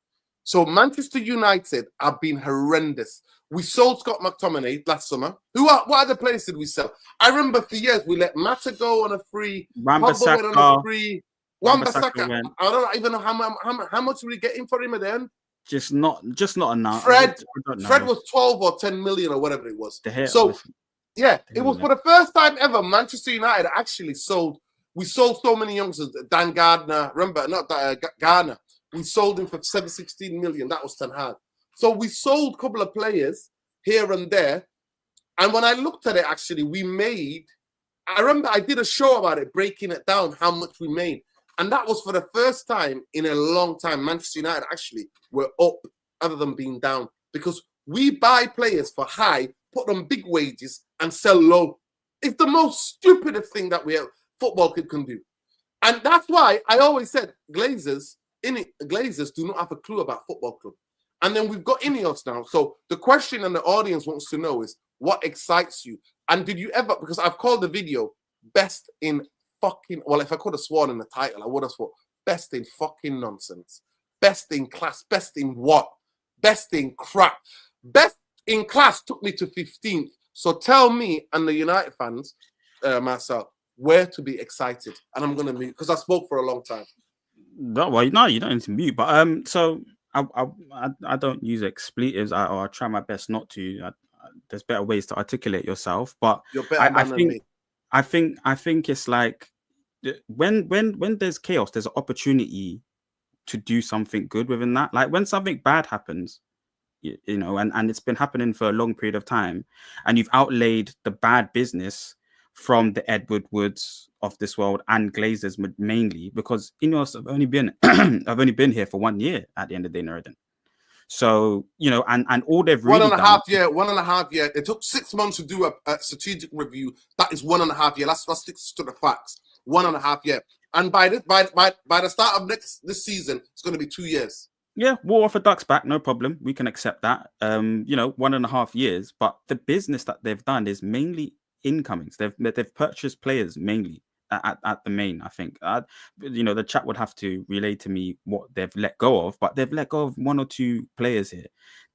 So Manchester United have been horrendous. We sold Scott McTominay last summer. What other players did we sell? I remember for years we let Mata go on a free. Wan-Bissaka went on a free. Wan-Bissaka. went. I don't even know how much we get in for him at the end. Just not enough. Fred was 12 or 10 million or whatever it was. So yeah, it was for the first time ever Manchester United actually sold. We sold so many youngsters. Dan Gardner, remember, not Garner. We sold him for 16 million. That was Ten Hag. So we sold a couple of players here and there. And when I looked at it, actually, I remember I did a show about it, breaking it down, how much we made. And that was for the first time in a long time. Manchester United actually were up other than being down, because we buy players for high, put them big wages and sell low. It's the most stupidest thing that football can do. And that's why I always said Glazers do not have a clue about football club. And then we've got Ineos now. So the question and the audience wants to know is, what excites you? And did you ever, because I've called the video best in fucking, well, if I could have sworn in the title, I would have sworn best in fucking nonsense, best in class, best in what? Best in crap. Best in class took me to 15th. So tell me and the United fans, Marcel, where to be excited. And I'm going to mute because I spoke for a long time. No, well, no, you don't need to mute. But so I don't use expletives, or I try my best not to. There's better ways to articulate yourself. But you're better man than me. I think it's like when there's chaos, there's an opportunity to do something good within that. Like when something bad happens, you know, and it's been happening for a long period of time, and you've outlaid the bad business from the Edward Woods of this world and Glazers mainly, because Ineos have only been here for 1 year at the end of the day, Nuruddin. So, you know, and all they've really done... 1.5 years. It took 6 months to do a strategic review. That is 1.5 years. Let's stick to the facts. 1.5 years. And by the start of this season, it's going to be 2 years. Yeah, war off a duck's back, no problem. We can accept that. You know, 1.5 years. But the business that they've done is mainly incomings. They've purchased players mainly at the main. I think you know, the chat would have to relay to me what they've let go of, but they've let go of 1 or 2 players here.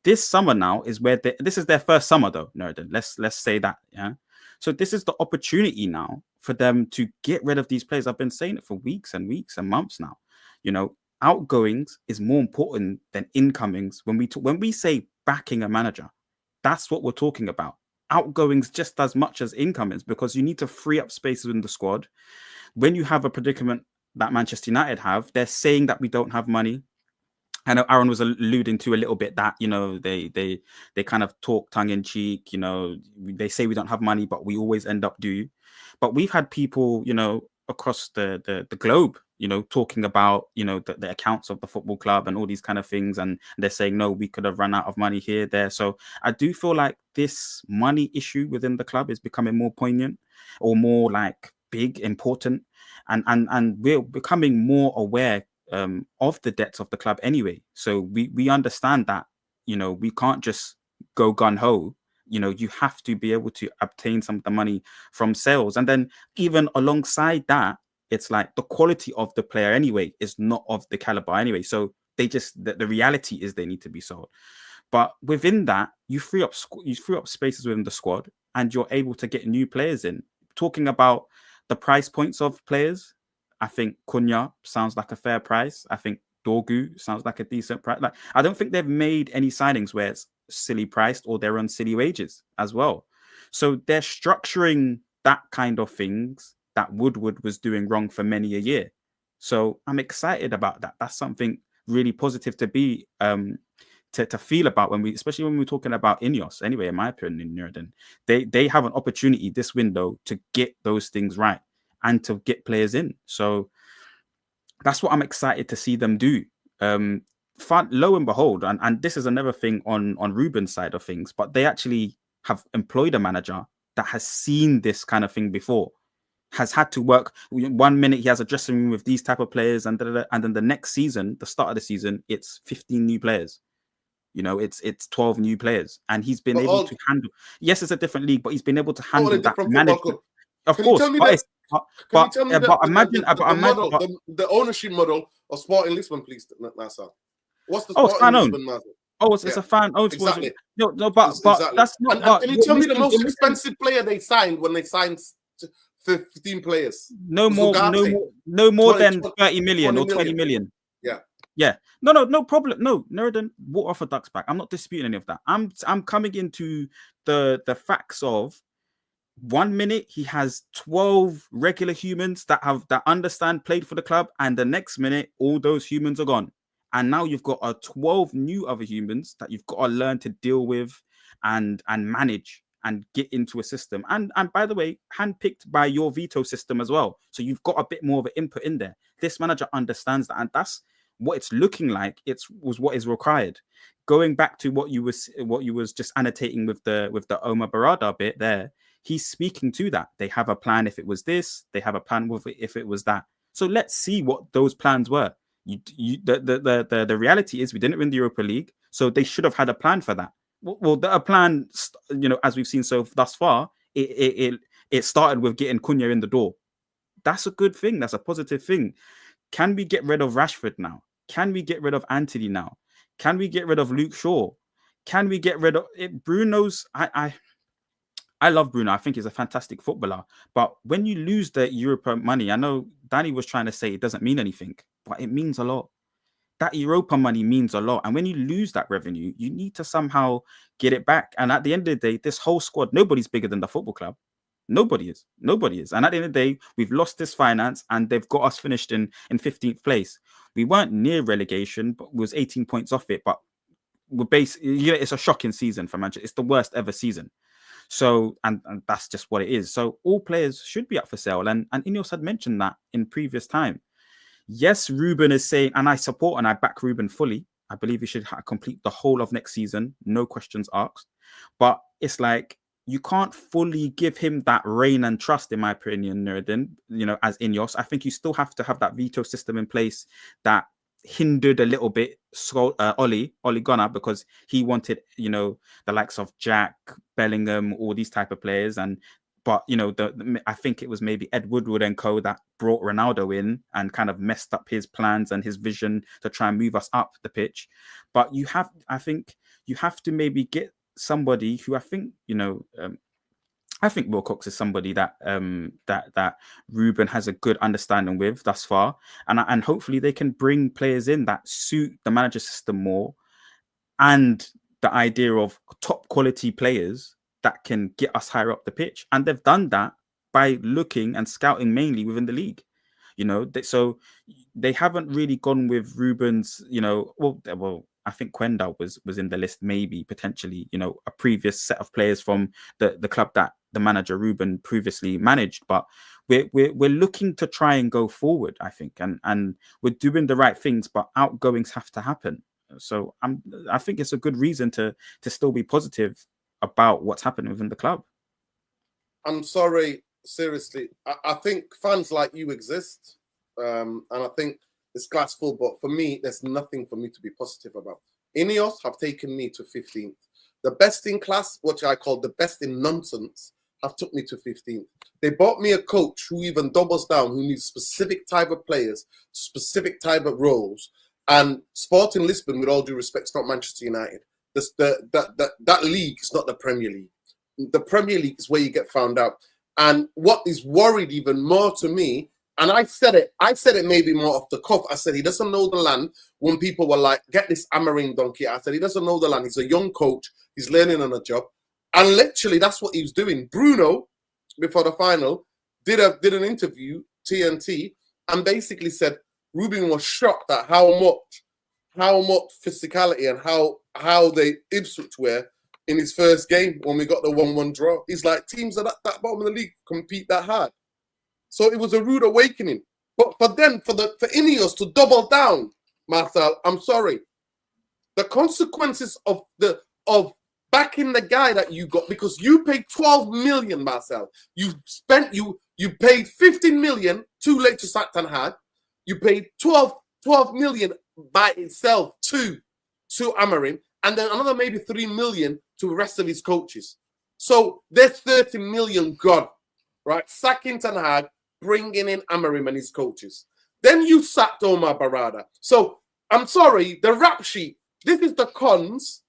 This summer now is where this is their first summer though, Nuruddin. Let's say that, yeah. So this is the opportunity now for them to get rid of these players. I've been saying it for weeks and weeks and months now. You know, outgoings is more important than incomings. When we say backing a manager, that's what we're talking about. Outgoings just as much as incomings, because you need to free up spaces in the squad. When you have a predicament that Manchester United have, they're saying that we don't have money. I know Aaron was alluding to a little bit that, you know, they kind of talk tongue in cheek, you know, they say we don't have money, but we always end up do. But we've had people, you know, across the globe, you know, talking about, you know, the accounts of the football club and all these kind of things. And they're saying, no, we could have run out of money here, there. So I do feel like this money issue within the club is becoming more poignant, or more like big, important. And we're becoming more aware of the debts of the club anyway. So we understand that, you know, we can't just go gun-ho. You know, you have to be able to obtain some of the money from sales. And then even alongside that, it's like the quality of the player anyway is not of the caliber anyway. So they just, the reality is they need to be sold. But within that, you free up spaces within the squad, and you're able to get new players in. Talking about the price points of players, I think Cunha sounds like a fair price. I think Dorgu sounds like a decent price. Like, I don't think they've made any signings where it's silly priced or they're on silly wages as well. So they're structuring that kind of things that Woodward was doing wrong for many a year. So I'm excited about that. That's something really positive to be to feel about especially when we're talking about Ineos. Anyway, in my opinion, Nuruddin, they have an opportunity this window to get those things right and to get players in. So That's what I'm excited to see them do. Lo and behold, and this is another thing on Ruben's side of things, but they actually have employed a manager that has seen this kind of thing before, has had to work. 1 minute he has a dressing room with these type of players, and then the next season, the start of the season, it's 15 new players. It's 12 new players, and he's been able to handle. Yes, it's a different league, but he's been able to handle that management. Of Can course, you tell me that? Can you tell me but imagine the ownership model of Sporting Lisbon, please, Nasa? What's the oh, Sporting Lisbon model? it's a fan owned. Exactly. No, but Exactly. that's not. And can you tell me the most expensive player they signed when they signed 15 players? No more than 30 million or 20 million. Yeah. No problem. No, Nuruddin, water off a duck's back. I'm not disputing any of that. I'm coming into the facts of 1 minute he has 12 regular humans that understand, played for the club, and the next minute all those humans are gone. And now you've got 12 new other humans that you've got to learn to deal with and manage and get into a system. And by the way, handpicked by your veto system as well. So you've got a bit more of an input in there. This manager understands that, and that's what it's looking like. Was what is required. Going back to what you was just annotating with the Omar Berrada bit there, he's speaking to that. They have a plan if it was this, they have a plan with it if it was that. So let's see what those plans were. The reality is we didn't win the Europa League, so they should have had a plan for that. Well, a plan, as we've seen thus far, it started with getting Cunha in the door. That's a good thing. That's a positive thing. Can we get rid of Rashford now? Can we get rid of Antony now? Can we get rid of Luke Shaw? Can we get rid of it? Bruno's? I love Bruno. I think he's a fantastic footballer. But when you lose the Europa money, I know Danny was trying to say it doesn't mean anything, but it means a lot. That Europa money means a lot. And when you lose that revenue, you need to somehow get it back. And at the end of the day, this whole squad, nobody's bigger than the football club. Nobody is. And at the end of the day, we've lost this finance and they've got us finished in 15th place. We weren't near relegation, but was 18 points off it. But we're it's a shocking season for Manchester. It's the worst ever season. So, and that's just what it is. So all players should be up for sale. And Ineos had mentioned that in previous time. Yes, Ruben is saying, and I support and I back Ruben fully. I believe he should complete the whole of next season. No questions asked. But it's like, you can't fully give him that reign and trust, in my opinion, Nuruddin, as Ineos. I think you still have to have that veto system in place that hindered a little bit Ole Gunnar, because he wanted, the likes of Jack, Bellingham, all these type of players. But I think it was maybe Ed Woodward and co that brought Ronaldo in and kind of messed up his plans and his vision to try and move us up the pitch. But I think you have to maybe get somebody who I think Wilcox is somebody that that Ruben has a good understanding with thus far, and hopefully they can bring players in that suit the manager system more, and the idea of top quality players that can get us higher up the pitch. And they've done that by looking and scouting mainly within the league. So they haven't really gone with Ruben's. Well, I think Quenda was in the list, maybe potentially. A previous set of players from the club that the manager Ruben previously managed. But we're looking to try and go forward, I think, and we're doing the right things. But outgoings have to happen. So I think it's a good reason to still be positive about what's happening within the club. I'm sorry, seriously. I think fans like you exist, and I think it's class full. But for me, there's nothing for me to be positive about. Ineos have taken me to 15th. The best in class, which I call the best in nonsense, have took me to 15th. They bought me a coach who even doubles down, who needs specific type of players, specific type of roles. And Sporting Lisbon, with all due respect, it's not Manchester United. That league is not the Premier League. The Premier League is where you get found out. And what is worried even more to me, and I said it maybe more off the cuff. I said he doesn't know the land. When people were like, get this Amarin donkey, I said he doesn't know the land. He's a young coach. He's learning on a job. And literally that's what he was doing. Bruno, before the final, did an interview, TNT, and basically said Ruben was shocked at how much physicality and how they Ipswich were in his first game when we got the 1-1 draw. He's like, teams at that bottom of the league compete that hard. So it was a rude awakening. But for Ineos to double down, Marcel, I'm sorry. The consequences of backing the guy that you got, because you paid 12 million, Marcel. You paid 15 million too late to sack Ten Hag. You paid 12 million by itself to Amorim, and then another maybe 3 million to the rest of his coaches. So there's 30 million gone, right? Sacking Ten Hag, bringing in Amorim and his coaches. Then you sacked Omar Berrada. So I'm sorry, the rap sheet, this is the cons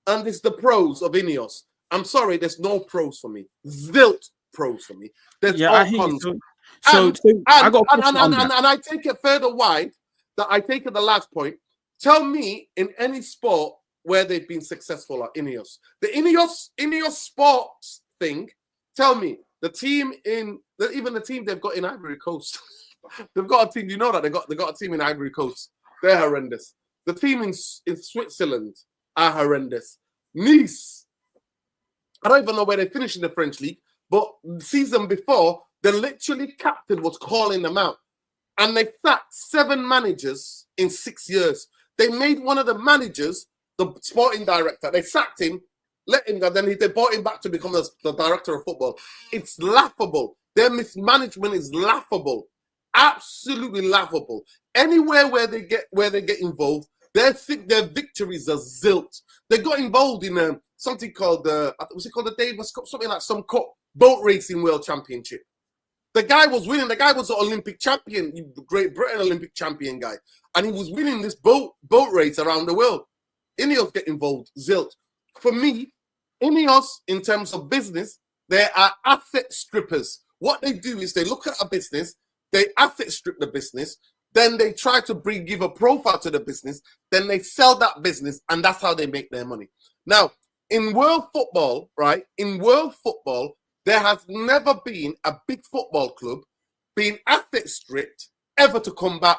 and this is the pros of Ineos. I'm sorry, there's no pros for me. Zilch pros for me. There's all cons. And I take it further wide, that I take it the last point. Tell me in any sport where they've been successful at Ineos. The Ineos sports thing, tell me, even the team they've got in Ivory Coast. They've got a team, you know that they got a team in Ivory Coast. They're horrendous. The team in Switzerland are horrendous. Nice, I don't even know where they finished in the French league, but the season before, the literally captain was calling them out. And they sacked 7 managers in 6 years. They made one of the managers the sporting director. They sacked him, let him go, then they brought him back to become the director of football. It's laughable. Their mismanagement is laughable. Absolutely laughable. Anywhere where they get involved, their victories are zilch. They got involved in something called was it called the Davis Cup? Something like some cup, boat racing world championship. The guy was winning. The guy was the Olympic champion, Great Britain Olympic champion guy, and he was winning this boat race around the world. Ineos get involved, zilch. For me, Ineos, in terms of business, they are asset strippers. What they do is they look at a business, they asset strip the business, then they try to give a profile to the business, then they sell that business, and that's how they make their money. Now, in world football, right? In world football, there has never been a big football club being asset stripped ever to come back.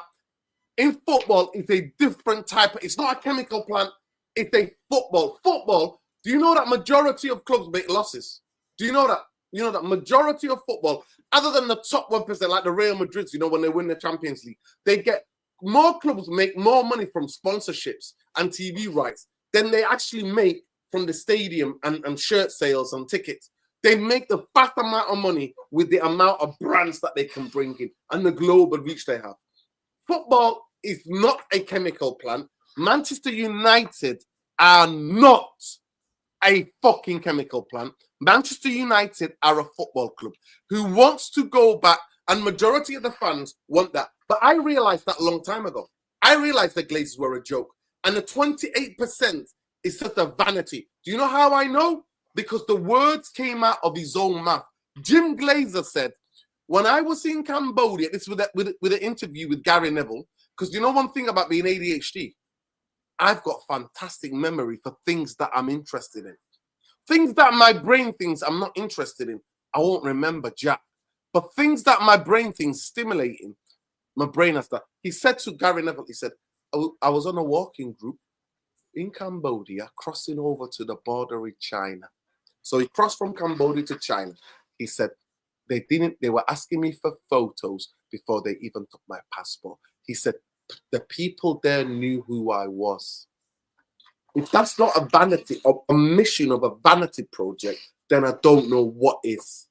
In football, it's a different type. It's not a chemical plant. It's a football. Football, do you know that majority of clubs make losses? Do you know that? You know that majority of football, other than the top 1%, like the Real Madrids, you know, when they win the Champions League, they get more clubs make more money from sponsorships and TV rights than they actually make from the stadium and shirt sales and tickets. They make the fast amount of money with the amount of brands that they can bring in and the global reach they have. Football is not a chemical plant. Manchester United are not a fucking chemical plant. Manchester United are a football club who wants to go back, and majority of the fans want that. But I realized that a long time ago. I realized the Glazers were a joke. And the 28% is just a vanity. Do you know how I know? Because the words came out of his own mouth. Jim Glazer said, when I was in Cambodia, this with an interview with Gary Neville, because you know one thing about being ADHD, I've got fantastic memory for things that I'm interested in. Things that my brain thinks I'm not interested in, I won't remember jack. But things that my brain thinks stimulating, my brain has that. He said to Gary Neville, he said, I was on a walking group in Cambodia, crossing over to the border with China. So he crossed from Cambodia to China. He said, they were asking me for photos before they even took my passport. He said, the people there knew who I was. If that's not a vanity, or a mission of a vanity project, then I don't know what is.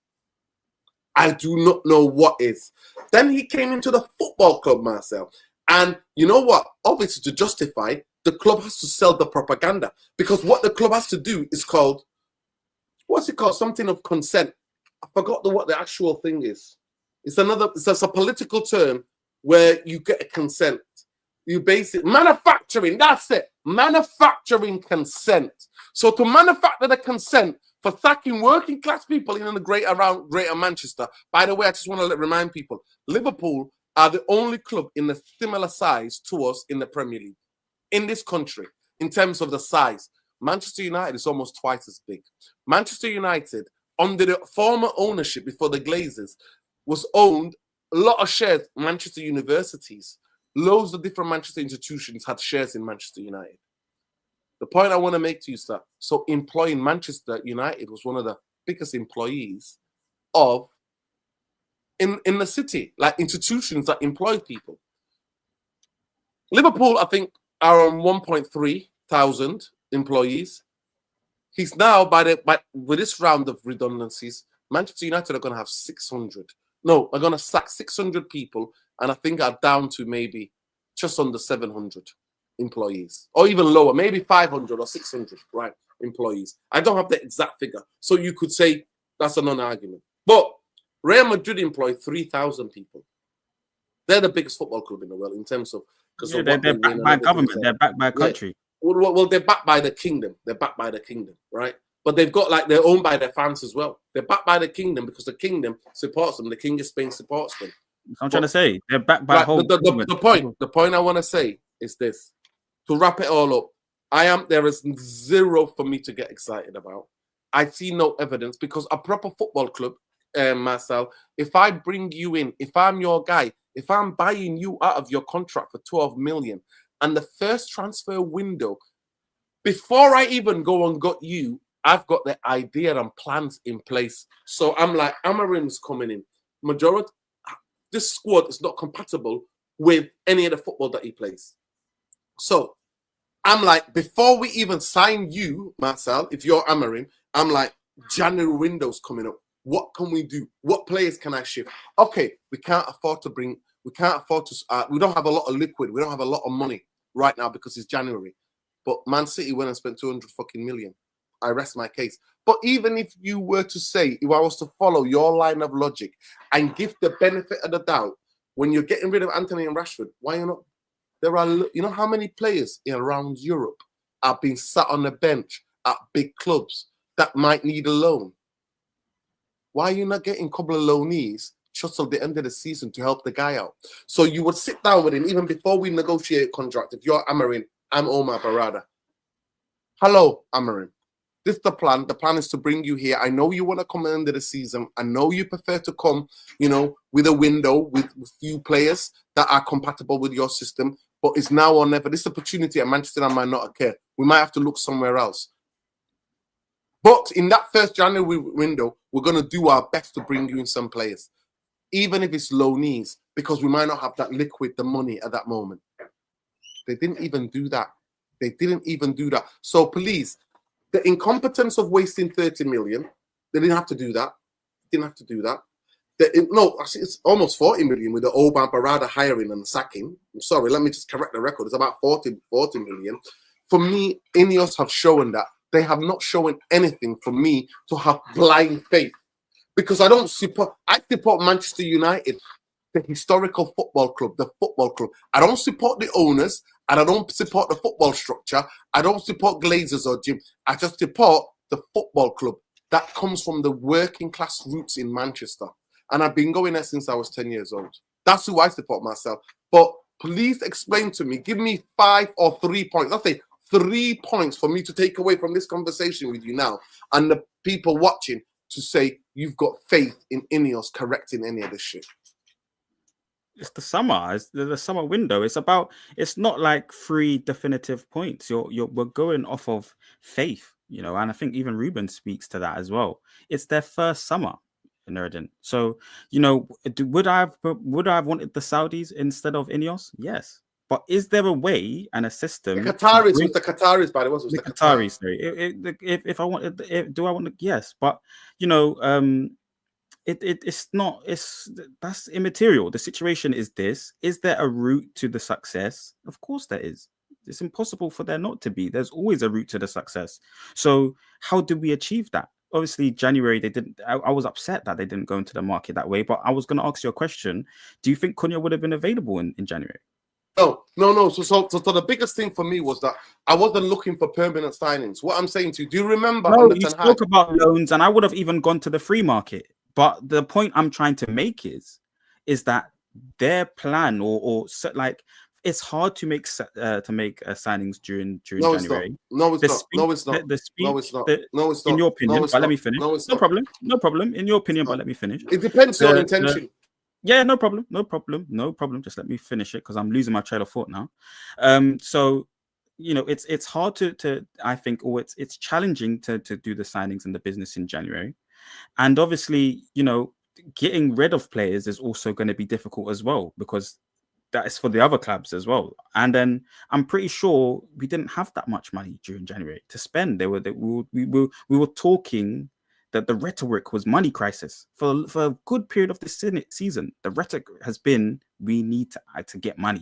I do not know what is. Then he came into the football club, Marcel. And you know what? Obviously, to justify, the club has to sell the propaganda. Because what the club has to do is called, what's it called? Something of consent. I forgot what the actual thing is. It's a political term where you get a consent. You basically, manufacturing, that's it. Manufacturing consent. So to manufacture the consent for sacking working class people in the greater Manchester. By the way, I just want to remind people, Liverpool are the only club in a similar size to us in the Premier League. In this country, in terms of the size. Manchester United is almost twice as big. Manchester United, under the former ownership before the Glazers, was owned a lot of shares, Manchester universities. Loads of different Manchester institutions had shares in Manchester United. The point I want to make to you is that, so employing Manchester United was one of the biggest employees of in the city, like institutions that employ people. Liverpool, I think, are on 1.3 thousand employees. He's now with this round of redundancies, Manchester United are going to have 600. No, are going to sack 600 people, and I think are down to maybe just under 700 employees, or even lower, maybe 500 or 600, right? Employees. I don't have the exact figure, so you could say that's a non-argument. But Real Madrid employ 3,000 people. They're the biggest football club in the world in terms of they're backed by government. They're backed by a country. Yeah. Well, they're backed by the kingdom. They're backed by the kingdom, right? But they've got they're owned by their fans as well. They're backed by the kingdom because the kingdom supports them. The King of Spain supports them. I'm trying to say they're backed by the point I want to say is this: to wrap it all up, there is zero for me to get excited about. I see no evidence because a proper football club, Marcel, if I bring you in, if I'm your guy, if I'm buying you out of your contract for 12 million, and the first transfer window, before I even go and got you, I've got the idea and plans in place. So I'm like, Amarim's coming in. Majority, this squad is not compatible with any of the football that he plays. So I'm like, before we even sign you, Marcel, if you're Amarim, I'm like, January window's coming up. What can we do? What players can I shift? Okay, we don't have a lot of liquid. We don't have a lot of money right now because it's January. But Man City went and spent 200 fucking million. I rest my case. But even if you were to say, if I was to follow your line of logic and give the benefit of the doubt, when you're getting rid of Anthony and Rashford, why you not? There are, you know how many players around Europe are being sat on the bench at big clubs that might need a loan? Why are you not getting a couple of loanees just till the end of the season to help the guy out? So you would sit down with him even before we negotiate a contract. If you're Amarin, I'm Omar Berrada. Hello, Amarin. This is the plan. The plan is to bring you here. I know you want to come at the end of the season. I know you prefer to come, with a window, with few players that are compatible with your system. But it's now or never. This opportunity at Manchester United might not occur. We might have to look somewhere else. But in that first January window, we're going to do our best to bring you in some players, even if it's loanees, because we might not have that liquid, the money at that moment. They didn't even do that. So please, the incompetence of wasting 30 million, they didn't have to do that. It's almost 40 million with the Omar Berrada hiring and sacking. I'm sorry, let me just correct the record. It's about 40 million. For me, Ineos have shown that. They have not shown anything for me to have blind faith. Because I support Manchester United, the historical football club, the football club. I don't support the owners, and I don't support the football structure. I don't support Glazers or Jim. I just support the football club that comes from the working class roots in Manchester. And I've been going there since I was 10 years old. That's who I support myself. But please explain to me, give me 5 or 3 points. I'll say 3 points for me to take away from this conversation with you now and the people watching to say you've got faith in Ineos correcting any of this shit. It's the summer. It's the summer window. It's not like 3 definitive points. We're going off of faith, and I think even Ruben speaks to that as well. It's their first summer in Nuruddin. So, would I have wanted the Saudis instead of Ineos? Yes. But is there a way and a system? The Qataris, by the way, was the Qataris. If I wanted, do I want to? Yes, but it's not. That's immaterial. The situation is this: is there a route to the success? Of course, there is. It's impossible for there not to be. There's always a route to the success. So, how do we achieve that? Obviously, January they didn't. I was upset that they didn't go into the market that way. But I was going to ask you a question: do you think Cunha would have been available in January? No. So the biggest thing for me was that I wasn't looking for permanent signings. What I'm saying to you, do you remember? No, you spoke about loans, and I would have even gone to the free market. But the point I'm trying to make is that their plan, or it's hard to make signings during January. No, it's not. In your opinion, but let me finish. No problem. In your opinion, but let me finish. It depends on your intention. Yeah, no problem. Just let me finish it because I'm losing my trail of thought now. So, it's hard to I think, or it's challenging to do the signings and the business in January. And obviously, getting rid of players is also going to be difficult as well, because that is for the other clubs as well. And then I'm pretty sure we didn't have that much money during January to spend. We were talking that the rhetoric was money crisis for a good period of this season. The rhetoric has been, we need to get money.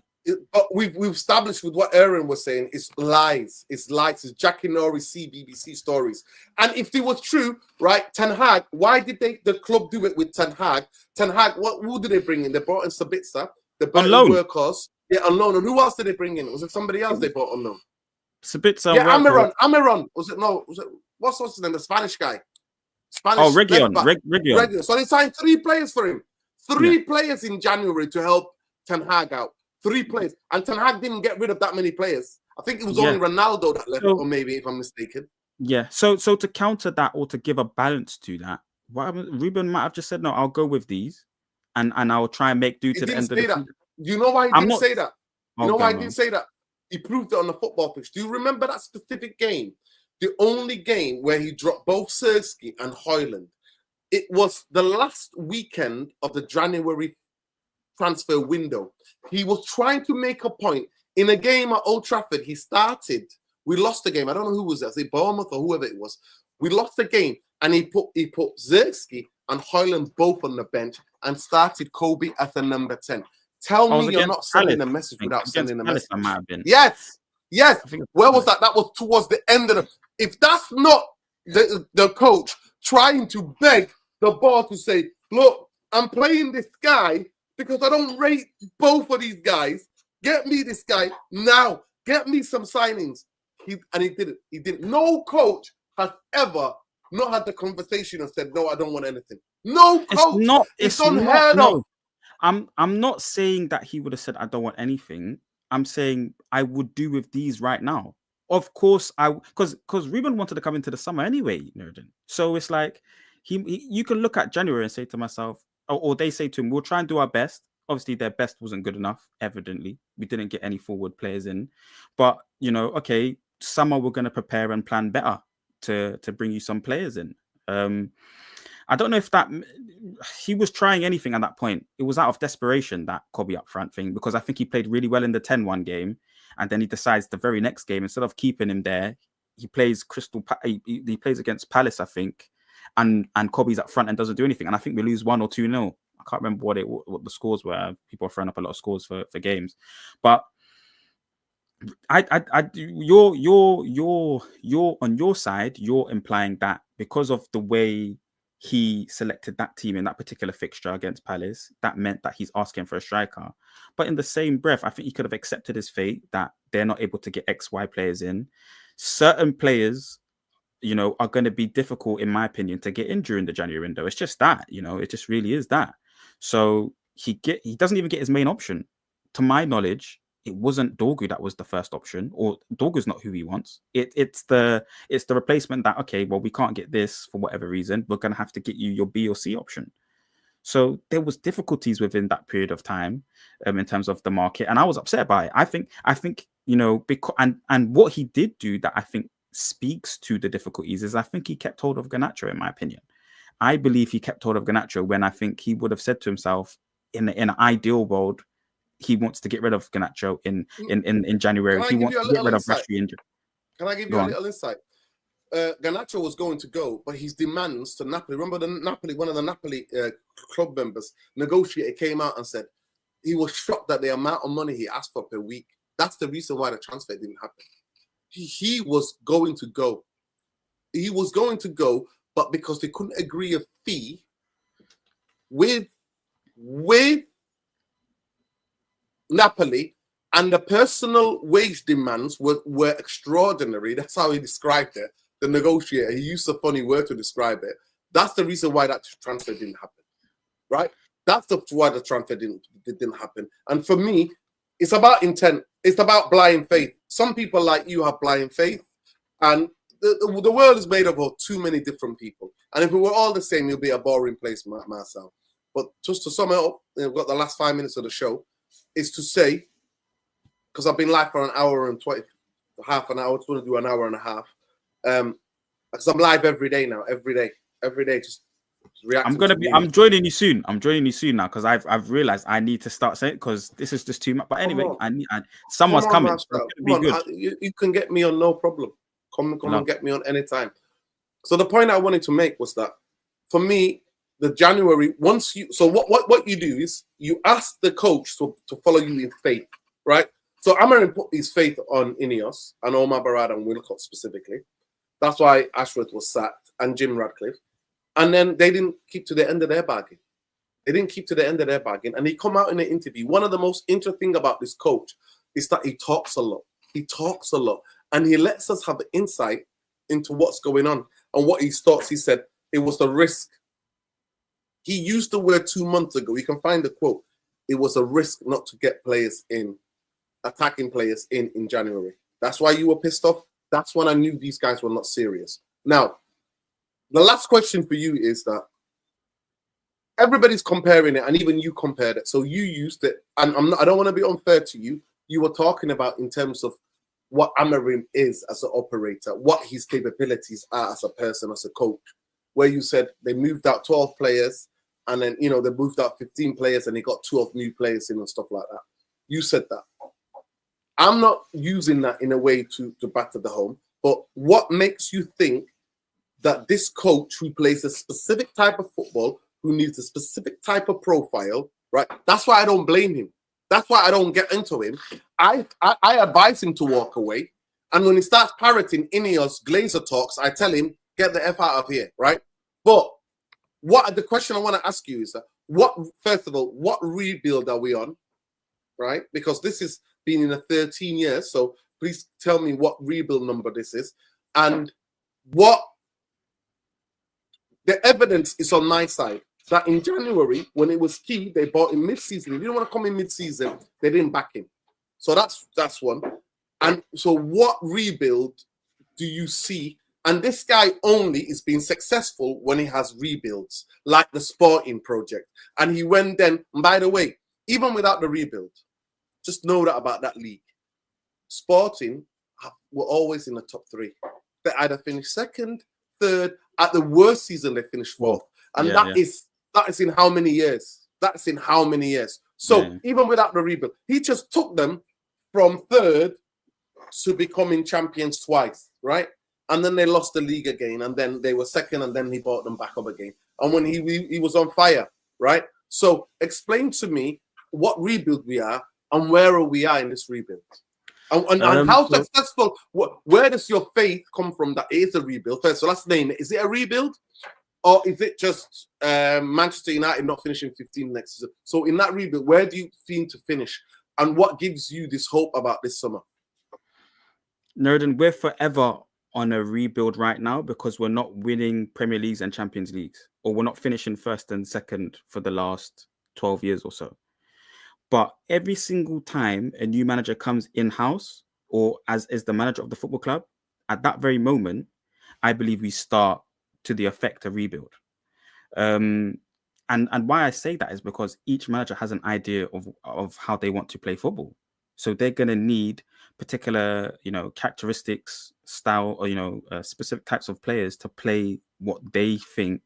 But we've established with what Aaron was saying, it's lies. It's lies. It's Jackie Norris CBBC stories. And if it was true, right, Ten Hag, why did the club do it with Ten Hag? Ten Hag, who did they bring in? They brought in Sabitzer. They brought in Workhorse. Yeah, on loan. And who else did they bring in? Was it somebody else they brought on loan? Sabitzer. Yeah, Amiron. Was it what's his name? The Spanish guy. Region. So they signed 3 players for him. 3 players in January to help Ten Hag out. 3 players. And Ten Hag didn't get rid of that many players. I think it was only Ronaldo that left, or maybe, if I'm mistaken. Yeah. So to counter that, or to give a balance to that, Ruben might have just said, no, I'll go with these and I'll try and make do to the end of the season. Do you know why he didn't say that? You know why he didn't say that? He proved it on the football pitch. Do you remember that specific game? The only game where he dropped both Sirski and Højlund. It was the last weekend of the January transfer window. He was trying to make a point in a game at Old Trafford. He started. We lost the game. I don't know who was that. Say Bournemouth or whoever it was. We lost the game, and he put Sirski and Højlund both on the bench and started Kobe at the number 10. Tell me you're not sending a message without sending a message. Yes. Where was that? That was towards the end of the. If that's not the coach trying to beg the ball to say, look, I'm playing this guy because I don't rate both of these guys. Get me this guy now. Get me some signings. He did it. He didn't. No coach has ever not had the conversation and said, no, I don't want anything. No coach. It's unheard of. I'm not saying that he would have said, I don't want anything. I'm saying I would do with these right now. Of course, because Ruben wanted to come into the summer anyway, Nerden. So it's like you can look at January and say to myself, or they say to him, we'll try and do our best. Obviously, their best wasn't good enough. Evidently, we didn't get any forward players in. But okay, summer we're going to prepare and plan better to bring you some players in. I don't know if that he was trying anything at that point. It was out of desperation, that Kobe up front thing, because I think he played really well in the 10-1 game. And then he decides the very next game, instead of keeping him there, he plays he plays against Palace, I think. And Kobe's up front and doesn't do anything. And I think we lose 1 or 2-0. I can't remember what the scores were. People are throwing up a lot of scores for games. But you're on your side, you're implying that because of the way he selected that team in that particular fixture against Palace, that meant that he's asking for a striker. But in the same breath, I think he could have accepted his fate that they're not able to get XY players in. Certain players, are going to be difficult, in my opinion, to get in during the January window. It's just that, it just really is that. So he doesn't even get his main option. To my knowledge, it wasn't Dorgu that was the first option, or Dorgu's not who he wants. It's the replacement that, okay, well, we can't get this for whatever reason. We're going to have to get you your B or C option. So there was difficulties within that period of time in terms of the market. And I was upset by it. I think, because, and what he did do that I think speaks to the difficulties is I think he kept hold of Garnacho, in my opinion. I believe he kept hold of Garnacho when I think he would have said to himself, in an ideal world, he wants to get rid of Garnacho in January. He wants to get rid of Rashford. Can I give you a little insight? Garnacho was going to go, but his demands to Napoli. Remember one of the Napoli club members, negotiator, came out and said he was shocked at the amount of money he asked for per week. That's the reason why the transfer didn't happen. He was going to go. He was going to go, but because they couldn't agree a fee with Napoli, and the personal wage demands were extraordinary. That's how he described it. The negotiator, he used a funny word to describe it. That's the reason why that transfer didn't happen, right? That's why the transfer didn't happen. And for me, it's about intent. It's about blind faith. Some people like you have blind faith, and the world is made up of too many different people. And if we were all the same, it'll be a boring place, Marcel. But just to sum it up, we've got the last 5 minutes of the show, is to say, because I've been live for an hour and 20, half an hour. It's going to do an hour and a half. Because I'm live every day now, every day, just I'm joining you soon. I'm joining you soon now because I've realized I need to start saying it because this is just too much. But anyway, someone's coming. So it's gonna be good. You can get me on, no problem. Come and get me on anytime. So the point I wanted to make was that for me, the January, what you do is you ask the coach to follow you in faith, right? So Amarin put his faith on Ineos and Omar, Berrada and Wilcott specifically. That's why Ashworth was sacked and Jim Radcliffe. And then they didn't keep to the end of their bargain. And he come out in an interview. One of the most interesting about this coach is that he talks a lot. And he lets us have the insight into what's going on and what he thought. He said it was a risk. He used the word 2 months ago. You can find the quote. It was a risk not to get players in, attacking players in January. That's why you were pissed off. That's when I knew these guys were not serious. Now, the last question for you is that everybody's comparing it, and even you compared it. So you used it, and I don't want to be unfair to you. You were talking about in terms of what Amarim is as an operator, what his capabilities are as a person, as a coach, where you said they moved out 12 players and then, they moved out 15 players and they got 12 new players in and stuff like that. You said that. I'm not using that in a way to batter the home, but what makes you think that this coach who plays a specific type of football, who needs a specific type of profile, right? That's why I don't blame him. That's why I don't get into him. I advise him to walk away. And when he starts parroting Ineos Glazer talks, I tell him, get the F out of here, right? But the question I want to ask you is, first of all, what rebuild are we on, right? Because this has been in 13 years. So please tell me what rebuild number this is. And what the evidence is on my side. That in January, when it was key, they bought him mid-season. If you didn't want to come in mid-season, they didn't back him. So that's one. And so what rebuild do you see? And this guy only is being successful when he has rebuilds, like the Sporting project. And he went then, and by the way, even without the rebuild, just know that about that league. Sporting were always in the top three. They either finished second, third, at the worst season, they finished fourth. And that is in how many years? That's in how many years? So even without the rebuild, he just took them from third to becoming champions twice, right? And then they lost the league again, and then they were second, and then he brought them back up again. And when he was on fire, right? So explain to me what rebuild we are and where we are in this rebuild. And how successful, where does your faith come from that it is a rebuild? First, so let's name it. Is it a rebuild? Or is it just Manchester United not finishing 15 next season? So in that rebuild, where do you think to finish? And what gives you this hope about this summer? Nerden, we're forever on a rebuild right now because we're not winning Premier Leagues and Champions Leagues, or we're not finishing first and second for the last 12 years or so. But every single time a new manager comes in-house or as the manager of the football club, at that very moment, I believe we start to the effect of rebuild. And why I say that is because each manager has an idea of how they want to play football. So they're going to need particular, characteristics, style, or, specific types of players to play what they think,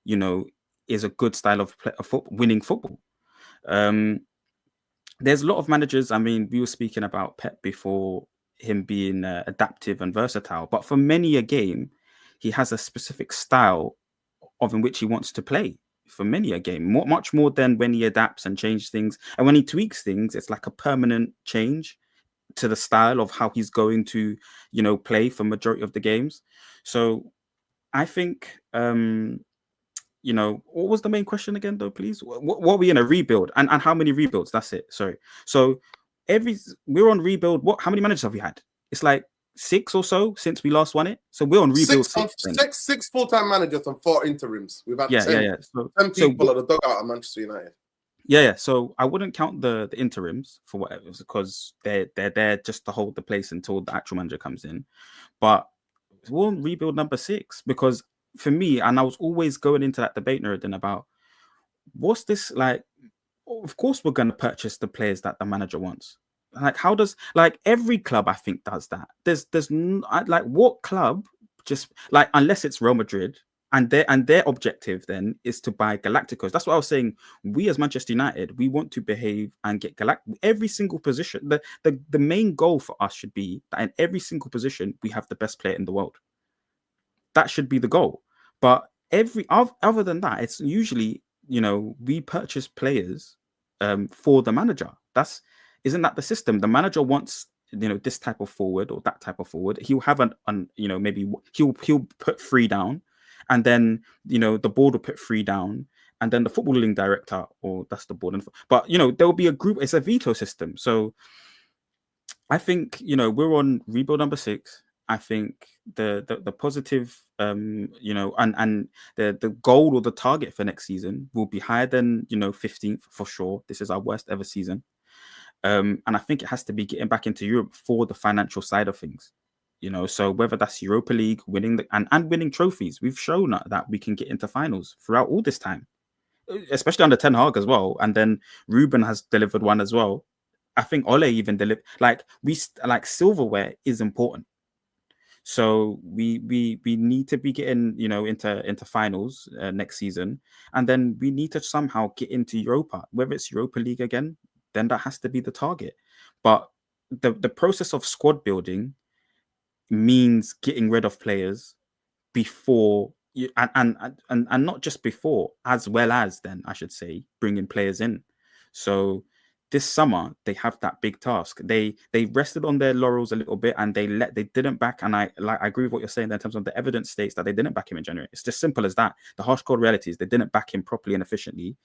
is a good style of winning football. There's a lot of managers. I mean, we were speaking about Pep before, him being adaptive and versatile, but for many a game, he has a specific style in which he wants to play. For many a game, much more than when he adapts and changes things. And when he tweaks things, it's like a permanent change to the style of how he's going to, play for majority of the games. So I think, what was the main question again, though, please? What are we in a rebuild? And how many rebuilds? That's it. Sorry. So we're on rebuild. How many managers have we had? It's like 6 or so since we last won it. So we're on rebuild. Six full-time managers and 4 interims. We've had 10 people at the dugout at Manchester United. Yeah. So I wouldn't count the interims for whatever, because they're there just to hold the place until the actual manager comes in. But we're on rebuild number 6 because for me, and I was always going into that debate, Nuruddin, about what's this like? Of course, we're going to purchase the players that the manager wants. Like, how does every club I think does that? There's what club just unless it's Real Madrid, And their objective then is to buy Galacticos. That's what I was saying. We as Manchester United, we want to behave and get every single position. The main goal for us should be that in every single position we have the best player in the world. That should be the goal. But other than that, it's usually, we purchase players for the manager. Isn't that the system? The manager wants, this type of forward or that type of forward. He'll have maybe he'll put 3 down. And then, the board will put 3 down, and then the footballing director, or that's the board. But, there will be a group. It's a veto system. So I think, we're on rebuild number 6. I think the positive, and the goal or the target for next season will be higher than, 15th for sure. This is our worst ever season. And I think it has to be getting back into Europe for the financial side of things. So whether that's Europa League, winning and winning trophies, we've shown that we can get into finals throughout all this time, especially under Ten Hag as well. And then Ruben has delivered one as well. I think Ole even delivered. Silverware is important. So we need to be getting into finals next season, and then we need to somehow get into Europa, whether it's Europa League again. Then that has to be the target. But the process of squad building means getting rid of players before you, and not just before, as well as then I should say bringing players in. So this summer they have that big task. They rested on their laurels a little bit, and they didn't back. And I agree with what you're saying there in terms of the evidence states that they didn't back him in January. It's just simple as that. The harsh cold reality is they didn't back him properly and efficiently,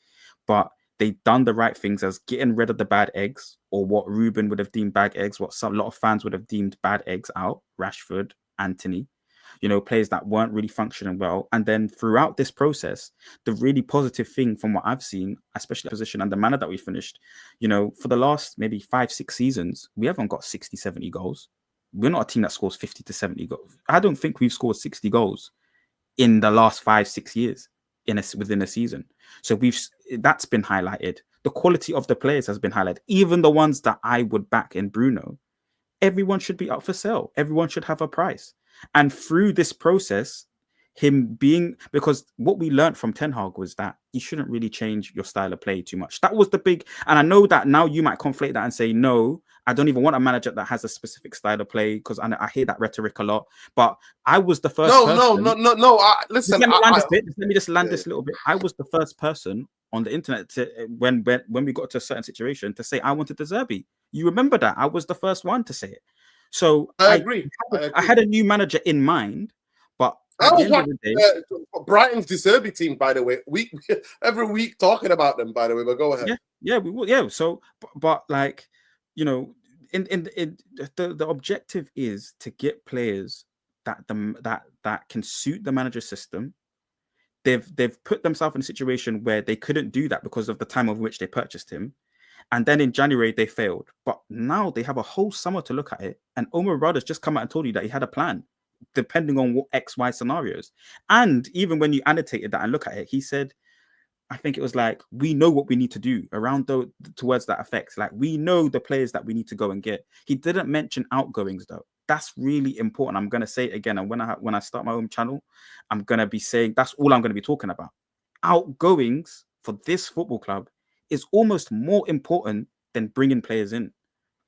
but they've done the right things as getting rid of the bad eggs, or what Ruben would have deemed bad eggs, what a lot of fans would have deemed bad eggs out. Rashford, Anthony, players that weren't really functioning well. And then throughout this process, the really positive thing from what I've seen, especially the position and the manner that we finished, for the last maybe 5-6 seasons, we haven't got 60, 70 goals. We're not a team that scores 50 to 70 goals. I don't think we've scored 60 goals in the last 5-6 years within a season. So that's been highlighted. The quality of the players has been highlighted. Even the ones that I would back in Bruno, everyone should be up for sale. Everyone should have a price. And through this process, because what we learned from Ten Hag was that you shouldn't really change your style of play too much. That was the big, and I know that now you might conflate that and say, no, I don't even want a manager that has a specific style of play, because I hear that rhetoric a lot. But I was the first person. No. Listen, let me just land this a little bit. I was the first person on the internet when we got to a certain situation to say I wanted De Zerbi. You remember that? I was the first one to say it. So I agree. I had a new manager in mind, but I was watching Brighton's De Zerbi team, by the way. Every week talking about them, by the way. But go ahead. Yeah, we will. Yeah. So, but the objective is to get players that can suit the manager's system. They've put themselves in a situation where they couldn't do that because of the time of which they purchased him. And then in January, they failed. But now they have a whole summer to look at it. And Omar has just come out and told you that he had a plan, depending on what XY scenarios. And even when you annotated that and look at it, he said, I think it was we know what we need to do around towards that effect. We know the players that we need to go and get. He didn't mention outgoings, though. That's really important. I'm going to say it again. And when I start my own channel, I'm going to be saying that's all I'm going to be talking about. Outgoings for this football club is almost more important than bringing players in.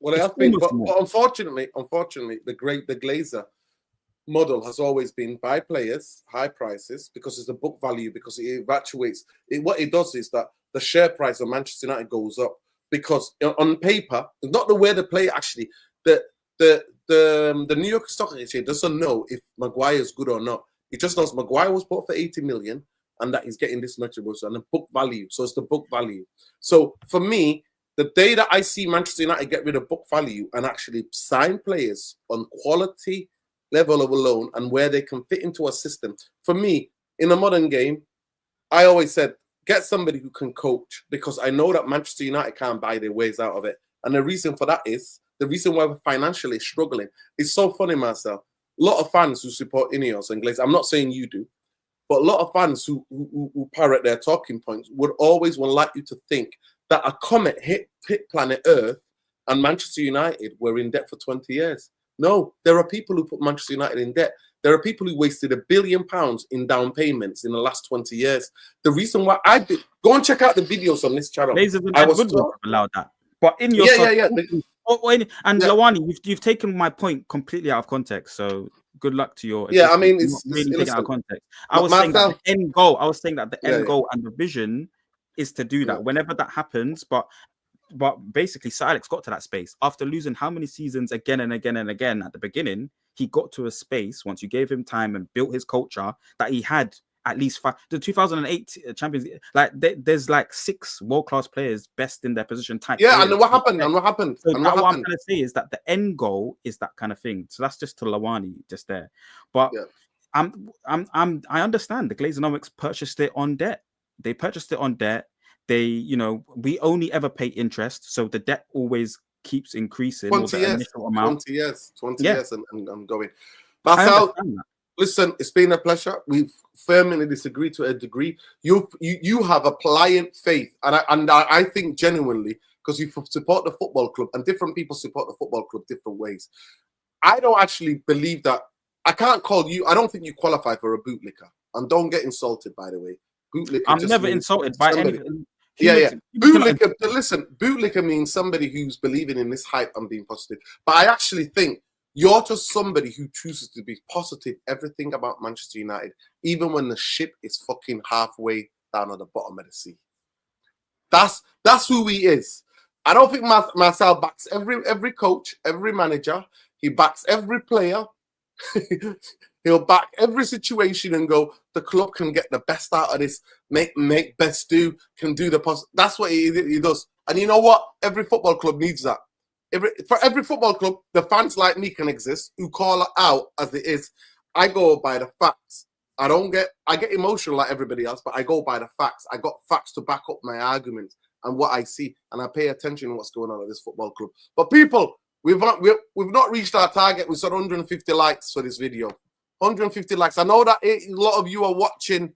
Well, I think, but unfortunately, the Glazer model has always been buy players, high prices, because it's the book value, because it evaluates. What it does is that the share price of Manchester United goes up, because on paper, not the way the player actually, the New York Stock Exchange doesn't know if Maguire is good or not. It just knows Maguire was bought for 80 million and that he's getting this much of and the book value. So it's the book value. So for me, the day that I see Manchester United get rid of book value and actually sign players on quality level of a loan and where they can fit into a system, for me, in a modern game, I always said, get somebody who can coach, because I know that Manchester United can't buy their ways out of it. And the reason for that is, the reason why we're financially struggling. It's so funny, Marcel. A lot of fans who support Ineos and Glaze, I'm not saying you do, but a lot of fans who parrot their talking points would always like you to think that a comet hit planet Earth and Manchester United were in debt for 20 years. No, there are people who put Manchester United in debt. There are people who wasted £1 billion in down payments in the last 20 years. The reason why go and check out the videos on this channel. Glazers and I Ed was Woodward told, have allowed that. But in your and Yeah. Lawani, you've taken my point completely out of context. So good luck to your Yeah, I mean, existence. it's You're not really taken out of context. I was myself, saying that the end goal. I was saying that the Yeah, end goal and the vision is to do that whenever that happens. But basically, Sir Alex got to that space after losing how many seasons again and again and again at the beginning. He got to a space once you gave him time and built his culture that he had at least 5. The 2008 Champions League, like there's like 6 world-class players best in their position type. Yeah, players. and what happened? And what happened? So and what what I'm happened? trying to say is that the end goal is that kind of thing. So that's just to Lawani just there. But I understand the Glazonomics purchased it on debt. They purchased it on debt. They, you know, we only ever pay interest, so the debt always keeps increasing. 20 years, initial amount. 20 years, and I'm going. I Marcel, understand that. listen, it's been a pleasure. We've firmly disagreed to a degree. You have a pliant faith, and I think genuinely, because you support the football club, and different people support the football club different ways. I don't actually believe that. I can't call you. I don't think you qualify for a bootlicker, and don't get insulted, by the way. Bootlicker. I'm never insulted by somebody. anything. Bootlicker. Listen, bootlicker means somebody who's believing in this hype and being positive. But I actually think you're just somebody who chooses to be positive everything about Manchester United, even when the ship is fucking halfway down at the bottom of the sea. That's who he is. I don't think Marcel backs every coach, every manager. He backs every player. He'll back every situation and go, the club can get the best out of this, make best do, can do the positive. That's what he does. And you know what? Every football club needs that. For every football club, the fans like me can exist, who call it out as it is. I go by the facts. I get emotional like everybody else, but I go by the facts. I got facts to back up my arguments and what I see, and I pay attention to what's going on at this football club. But people, we've not reached our target. We said 150 likes for this video. 150 likes. I know that a lot of you are watching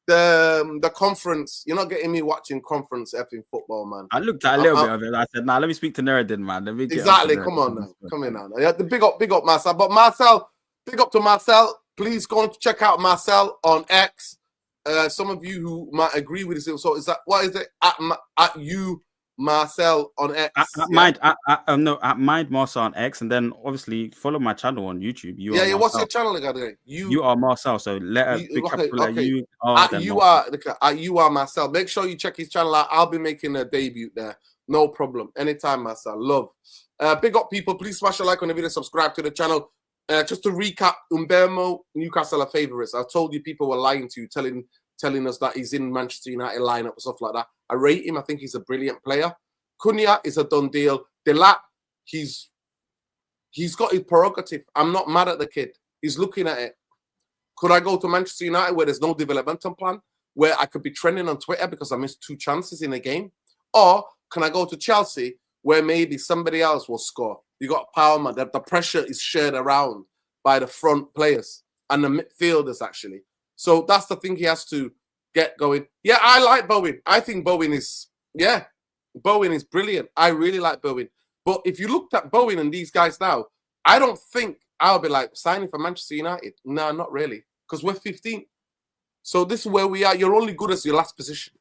the conference. You're not getting me watching conference effing football, man. I looked at a little bit of it. I said, "Nah, let me speak to Nuruddin, man. Let me exactly. Come on now. Come in now. Yeah, the big up Marcel. But Marcel, big up to Marcel. Please go and check out Marcel on X. Some of you who might agree with this. So is that what is it at you? Marcel on X. At Mind Marcel on X, and then obviously follow my channel on YouTube. What's your channel again? You are Marcel. So you are Marcel. Make sure you check his channel out. I'll be making a debut there. No problem. Anytime, Marcel. Love. Big up, people. Please smash a like on the video. Subscribe to the channel. Just to recap, Umbermo, Newcastle are favourites. I told you people were lying to you, telling us that he's in Manchester United lineup and stuff like that. I rate him. I think he's a brilliant player. Cunha is a done deal. Delap, he's got his prerogative. I'm not mad at the kid. He's looking at it. Could I go to Manchester United where there's no developmental plan, where I could be trending on Twitter because I missed 2 chances in a game? Or can I go to Chelsea where maybe somebody else will score? You got Palmer. The pressure is shared around by the front players and the midfielders, actually. So that's the thing he has to get going. Yeah, I like Bowen. I think Bowen is brilliant. I really like Bowen. But if you looked at Bowen and these guys now, I don't think I'll be like signing for Manchester United. No, not really. Because we're 15th. So this is where we are. You're only good as your last position.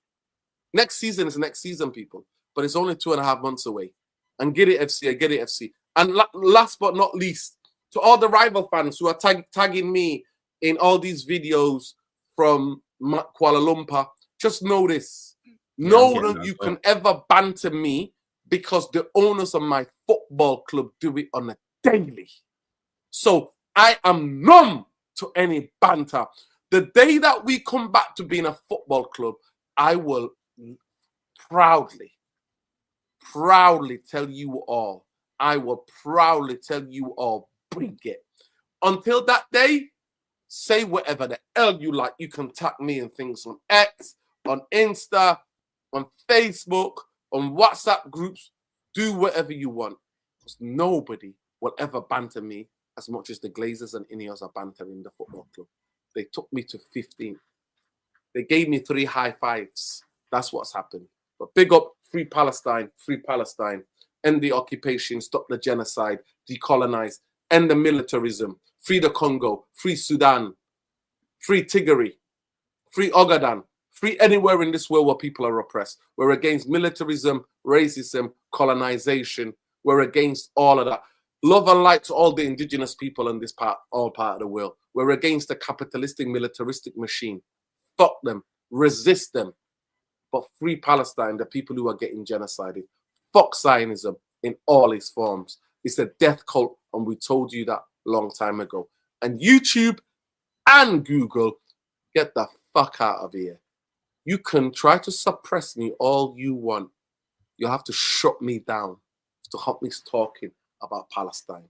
Next season is next season, people. But it's only 2.5 months away. And get it, FC. Get it, FC. And last but not least, to all the rival fans who are tagging me in all these videos from Kuala Lumpur, just know this. Know that you can ever banter me because the owners of my football club do it on a daily. So I am numb to any banter. The day that we come back to being a football club, I will proudly tell you all. I will proudly tell you all, bring it. Until that day, say whatever the hell you like. You can tag me in things on X, on Insta, on Facebook, on WhatsApp groups. Do whatever you want. Because nobody will ever banter me as much as the Glazers and Ineos are bantering the football club. They took me to 15. They gave me 3 high fives. That's what's happened. But big up, free Palestine, end the occupation, stop the genocide, decolonize, end the militarism, free the Congo, free Sudan, free Tigray, free Ogaden, free anywhere in this world where people are oppressed. We're against militarism, racism, colonization. We're against all of that. Love and light to all the indigenous people in this part of the world. We're against the capitalistic, militaristic machine. Fuck them. Resist them. But free Palestine, the people who are getting genocided. Fuck Zionism in all its forms. It's a death cult, and we told you that a long time ago. And YouTube and Google, get the fuck out of here. You can try to suppress me all you want. You have to shut me down to help me talking about Palestine.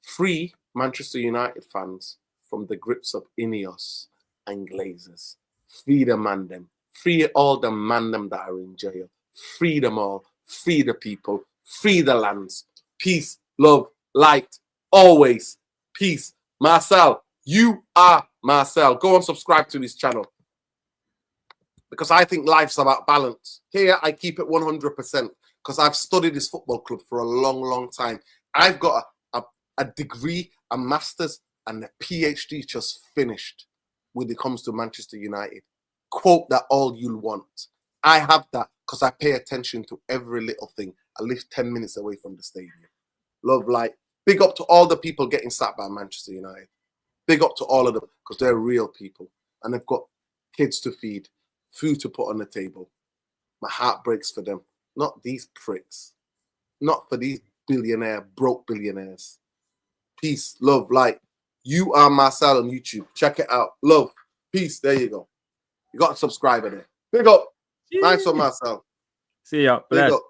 Free Manchester United fans from the grips of Ineos and Glazers. Free the man them. Free all the man them that are in jail. Free them all. Free the people. Free the lands. Peace, love, light, always. Peace. Marcel, you are Marcel. Go and subscribe to this channel. Because I think life's about balance. Here, I keep it 100% because I've studied this football club for a long, long time. I've got a degree, a master's, and a PhD just finished when it comes to Manchester United. Quote that all you want. I have that because I pay attention to every little thing. I live 10 minutes away from the stadium. Love, light. Big up to all the people getting sacked by Manchester United. Big up to all of them because they're real people. And they've got kids to feed, food to put on the table. My heart breaks for them. Not these pricks. Not for these broke billionaires. Peace, love, light. You are Marcel on YouTube. Check it out. Love, peace. There you go. You got a subscriber there. Big up. Nice one, Marcel. See ya. Big up.